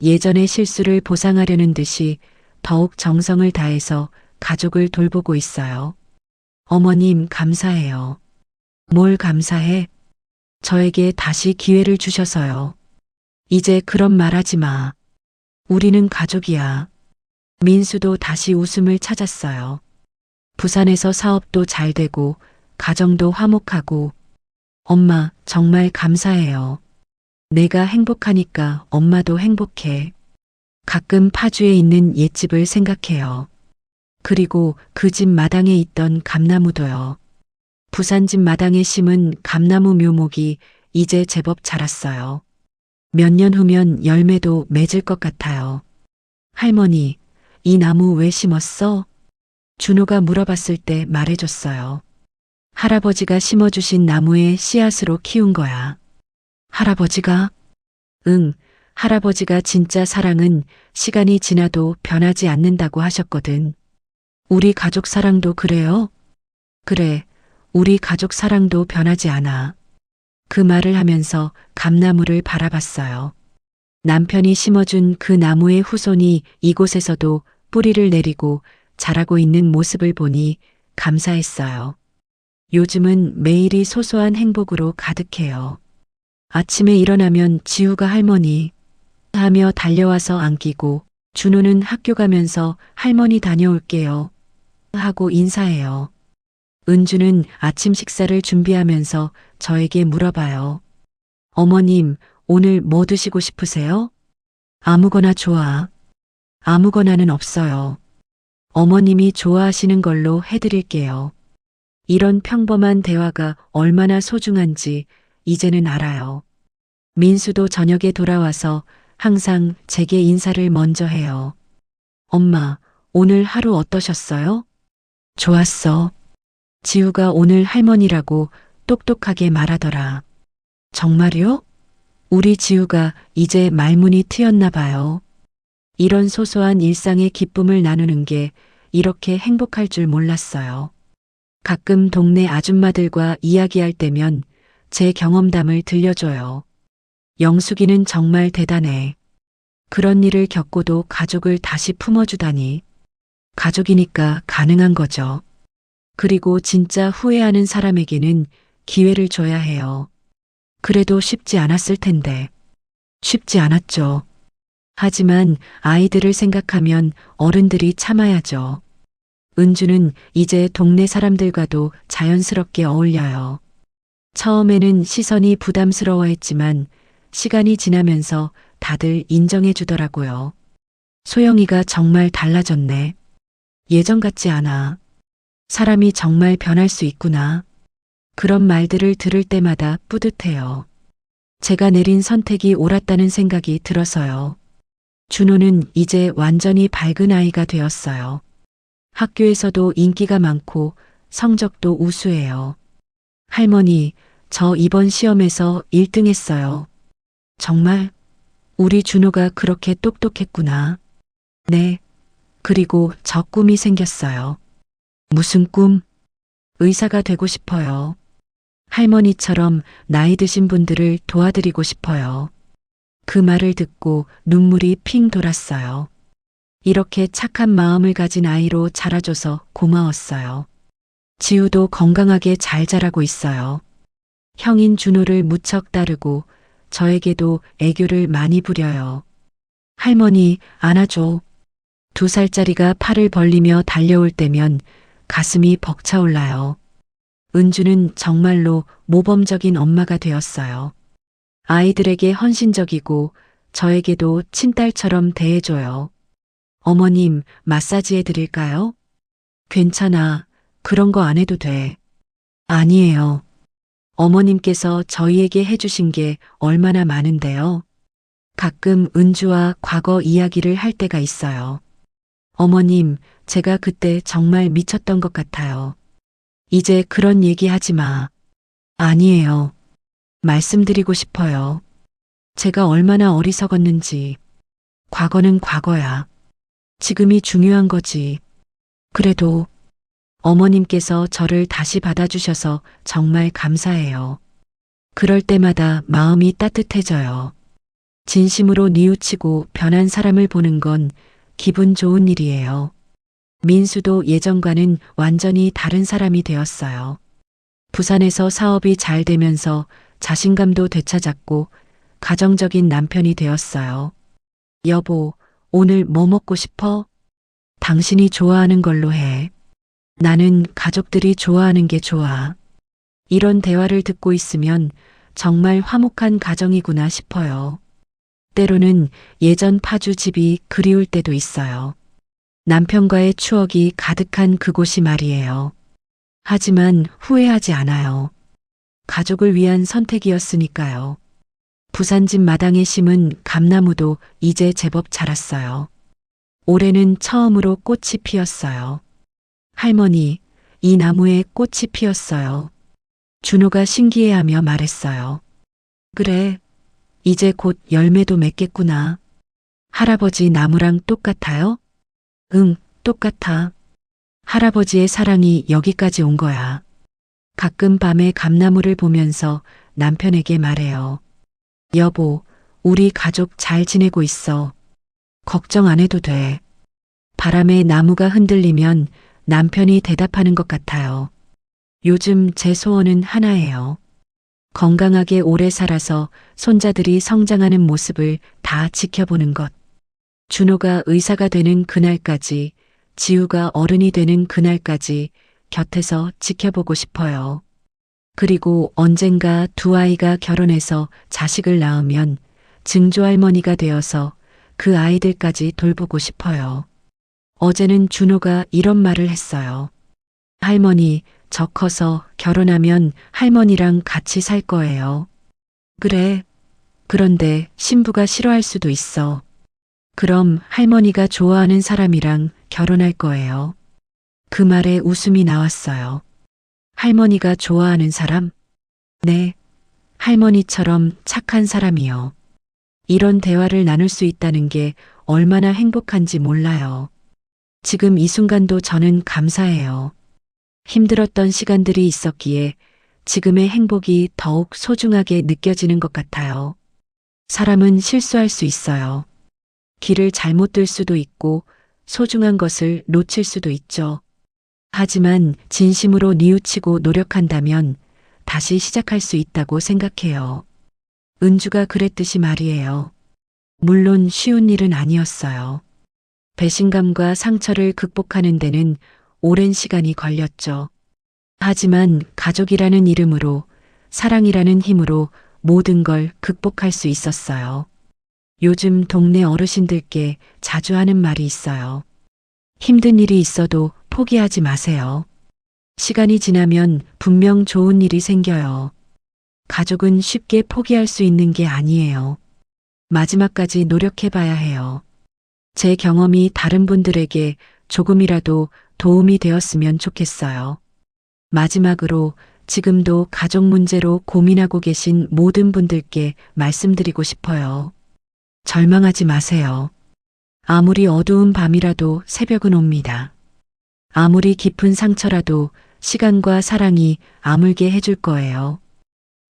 예전의 실수를 보상하려는 듯이 더욱 정성을 다해서 가족을 돌보고 있어요. 어머님, 감사해요. 뭘 감사해? 저에게 다시 기회를 주셔서요. 이제 그런 말 하지 마. 우리는 가족이야. 민수도 다시 웃음을 찾았어요. 부산에서 사업도 잘 되고 가정도 화목하고 엄마 정말 감사해요. 내가 행복하니까 엄마도 행복해. 가끔 파주에 있는 옛집을 생각해요. 그리고 그 집 마당에 있던 감나무도요. 부산 집 마당에 심은 감나무 묘목이 이제 제법 자랐어요. 몇 년 후면 열매도 맺을 것 같아요. 할머니, 이 나무 왜 심었어? 준호가 물어봤을 때 말해줬어요. 할아버지가 심어주신 나무의 씨앗으로 키운 거야. 할아버지가? 응, 할아버지가 진짜 사랑은 시간이 지나도 변하지 않는다고 하셨거든. 우리 가족 사랑도 그래요? 그래, 우리 가족 사랑도 변하지 않아. 그 말을 하면서 감나무를 바라봤어요. 남편이 심어준 그 나무의 후손이 이곳에서도 뿌리를 내리고 자라고 있는 모습을 보니 감사했어요. 요즘은 매일이 소소한 행복으로 가득해요. 아침에 일어나면 지우가 할머니 하며 달려와서 안기고 준호는 학교 가면서 할머니 다녀올게요 하고 인사해요. 은주는 아침 식사를 준비하면서 저에게 물어봐요. 어머님, 오늘 뭐 드시고 싶으세요? 아무거나 좋아. 아무거나는 없어요. 어머님이 좋아하시는 걸로 해드릴게요. 이런 평범한 대화가 얼마나 소중한지 이제는 알아요. 민수도 저녁에 돌아와서 항상 제게 인사를 먼저 해요. 엄마, 오늘 하루 어떠셨어요? 좋았어. 지우가 오늘 할머니라고 똑똑하게 말하더라. 정말요? 우리 지우가 이제 말문이 트였나 봐요. 이런 소소한 일상의 기쁨을 나누는 게 이렇게 행복할 줄 몰랐어요. 가끔 동네 아줌마들과 이야기할 때면 제 경험담을 들려줘요. 영숙이는 정말 대단해. 그런 일을 겪고도 가족을 다시 품어주다니. 가족이니까 가능한 거죠. 그리고 진짜 후회하는 사람에게는 기회를 줘야 해요. 그래도 쉽지 않았을 텐데. 쉽지 않았죠. 하지만 아이들을 생각하면 어른들이 참아야죠. 은주는 이제 동네 사람들과도 자연스럽게 어울려요. 처음에는 시선이 부담스러워했지만 시간이 지나면서 다들 인정해 주더라고요. 소영이가 정말 달라졌네. 예전 같지 않아. 사람이 정말 변할 수 있구나. 그런 말들을 들을 때마다 뿌듯해요. 제가 내린 선택이 옳았다는 생각이 들어서요. 준호는 이제 완전히 밝은 아이가 되었어요. 학교에서도 인기가 많고 성적도 우수해요. 할머니, 저 이번 시험에서 1등 했어요. 정말? 우리 준호가 그렇게 똑똑했구나. 네. 그리고 저 꿈이 생겼어요. 무슨 꿈? 의사가 되고 싶어요. 할머니처럼 나이 드신 분들을 도와드리고 싶어요. 그 말을 듣고 눈물이 핑 돌았어요. 이렇게 착한 마음을 가진 아이로 자라줘서 고마웠어요. 지우도 건강하게 잘 자라고 있어요. 형인 준호를 무척 따르고 저에게도 애교를 많이 부려요. 할머니, 안아줘. 2살짜리가 팔을 벌리며 달려올 때면 가슴이 벅차올라요. 은주는 정말로 모범적인 엄마가 되었어요. 아이들에게 헌신적이고 저에게도 친딸처럼 대해줘요. 어머님, 마사지 해드릴까요? 괜찮아. 그런 거 안 해도 돼. 아니에요. 어머님께서 저희에게 해주신 게 얼마나 많은데요. 가끔 은주와 과거 이야기를 할 때가 있어요. 어머님, 제가 그때 정말 미쳤던 것 같아요. 이제 그런 얘기 하지 마. 아니에요. 말씀드리고 싶어요. 제가 얼마나 어리석었는지. 과거는 과거야. 지금이 중요한 거지. 그래도 어머님께서 저를 다시 받아주셔서 정말 감사해요. 그럴 때마다 마음이 따뜻해져요. 진심으로 뉘우치고 변한 사람을 보는 건 기분 좋은 일이에요. 민수도 예전과는 완전히 다른 사람이 되었어요. 부산에서 사업이 잘 되면서 자신감도 되찾았고 가정적인 남편이 되었어요. 여보, 오늘 뭐 먹고 싶어? 당신이 좋아하는 걸로 해. 나는 가족들이 좋아하는 게 좋아. 이런 대화를 듣고 있으면 정말 화목한 가정이구나 싶어요. 때로는 예전 파주 집이 그리울 때도 있어요. 남편과의 추억이 가득한 그곳이 말이에요. 하지만 후회하지 않아요. 가족을 위한 선택이었으니까요. 부산집 마당에 심은 감나무도 이제 제법 자랐어요. 올해는 처음으로 꽃이 피었어요. 할머니, 이 나무에 꽃이 피었어요. 준호가 신기해하며 말했어요. 그래, 이제 곧 열매도 맺겠구나. 할아버지 나무랑 똑같아요? 응, 똑같아. 할아버지의 사랑이 여기까지 온 거야. 가끔 밤에 감나무를 보면서 남편에게 말해요. 여보, 우리 가족 잘 지내고 있어. 걱정 안 해도 돼. 바람에 나무가 흔들리면 남편이 대답하는 것 같아요. 요즘 제 소원은 하나예요. 건강하게 오래 살아서 손자들이 성장하는 모습을 다 지켜보는 것. 준호가 의사가 되는 그날까지, 지우가 어른이 되는 그날까지 곁에서 지켜보고 싶어요. 그리고 언젠가 두 아이가 결혼해서 자식을 낳으면 증조할머니가 되어서 그 아이들까지 돌보고 싶어요. 어제는 준호가 이런 말을 했어요. 할머니, 저 커서 결혼하면 할머니랑 같이 살 거예요. 그래. 그런데 신부가 싫어할 수도 있어. 그럼 할머니가 좋아하는 사람이랑 결혼할 거예요. 그 말에 웃음이 나왔어요. 할머니가 좋아하는 사람? 네. 할머니처럼 착한 사람이요. 이런 대화를 나눌 수 있다는 게 얼마나 행복한지 몰라요. 지금 이 순간도 저는 감사해요. 힘들었던 시간들이 있었기에 지금의 행복이 더욱 소중하게 느껴지는 것 같아요. 사람은 실수할 수 있어요. 길을 잘못 들 수도 있고 소중한 것을 놓칠 수도 있죠. 하지만 진심으로 뉘우치고 노력한다면 다시 시작할 수 있다고 생각해요. 은주가 그랬듯이 말이에요. 물론 쉬운 일은 아니었어요. 배신감과 상처를 극복하는 데는 오랜 시간이 걸렸죠. 하지만 가족이라는 이름으로, 사랑이라는 힘으로 모든 걸 극복할 수 있었어요. 요즘 동네 어르신들께 자주 하는 말이 있어요. 힘든 일이 있어도 포기하지 마세요. 시간이 지나면 분명 좋은 일이 생겨요. 가족은 쉽게 포기할 수 있는 게 아니에요. 마지막까지 노력해봐야 해요. 제 경험이 다른 분들에게 조금이라도 도움이 되었으면 좋겠어요. 마지막으로 지금도 가족 문제로 고민하고 계신 모든 분들께 말씀드리고 싶어요. 절망하지 마세요. 아무리 어두운 밤이라도 새벽은 옵니다. 아무리 깊은 상처라도 시간과 사랑이 아물게 해줄 거예요.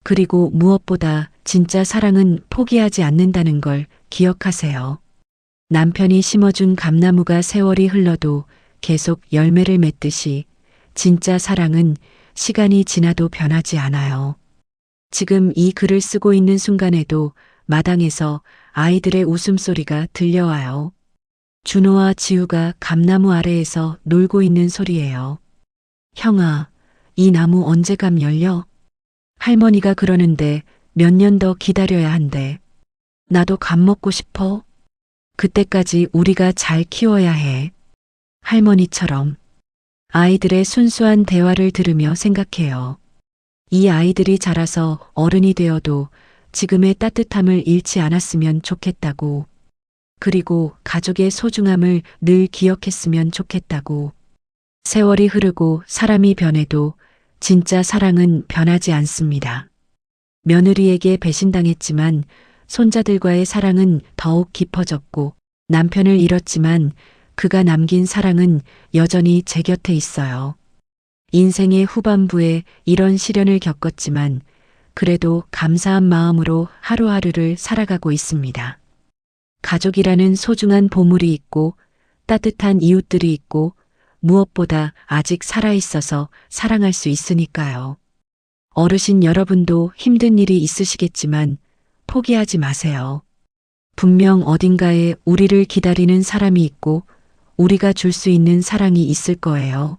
그리고 무엇보다 진짜 사랑은 포기하지 않는다는 걸 기억하세요. 남편이 심어준 감나무가 세월이 흘러도 계속 열매를 맺듯이 진짜 사랑은 시간이 지나도 변하지 않아요. 지금 이 글을 쓰고 있는 순간에도 마당에서 아이들의 웃음소리가 들려와요. 준호와 지우가 감나무 아래에서 놀고 있는 소리예요. 형아, 이 나무 언제 감 열려? 할머니가 그러는데 몇 년 더 기다려야 한대. 나도 감 먹고 싶어. 그때까지 우리가 잘 키워야 해. 할머니처럼. 아이들의 순수한 대화를 들으며 생각해요. 이 아이들이 자라서 어른이 되어도 지금의 따뜻함을 잃지 않았으면 좋겠다고. 그리고 가족의 소중함을 늘 기억했으면 좋겠다고. 세월이 흐르고 사람이 변해도 진짜 사랑은 변하지 않습니다. 며느리에게 배신당했지만 손자들과의 사랑은 더욱 깊어졌고 남편을 잃었지만 그가 남긴 사랑은 여전히 제 곁에 있어요. 인생의 후반부에 이런 시련을 겪었지만 그래도 감사한 마음으로 하루하루를 살아가고 있습니다. 가족이라는 소중한 보물이 있고 따뜻한 이웃들이 있고 무엇보다 아직 살아있어서 사랑할 수 있으니까요. 어르신 여러분도 힘든 일이 있으시겠지만 포기하지 마세요. 분명 어딘가에 우리를 기다리는 사람이 있고 우리가 줄 수 있는 사랑이 있을 거예요.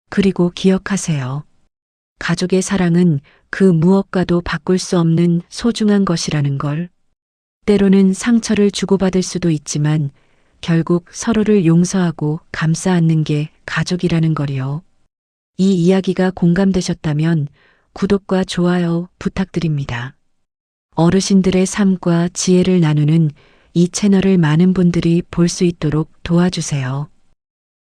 그리고 기억하세요. 가족의 사랑은 그 무엇과도 바꿀 수 없는 소중한 것이라는 걸. 때로는 상처를 주고받을 수도 있지만 결국 서로를 용서하고 감싸 안는 게 가족이라는 거리요. 이 이야기가 공감되셨다면 구독과 좋아요 부탁드립니다. 어르신들의 삶과 지혜를 나누는 이 채널을 많은 분들이 볼 수 있도록 도와주세요.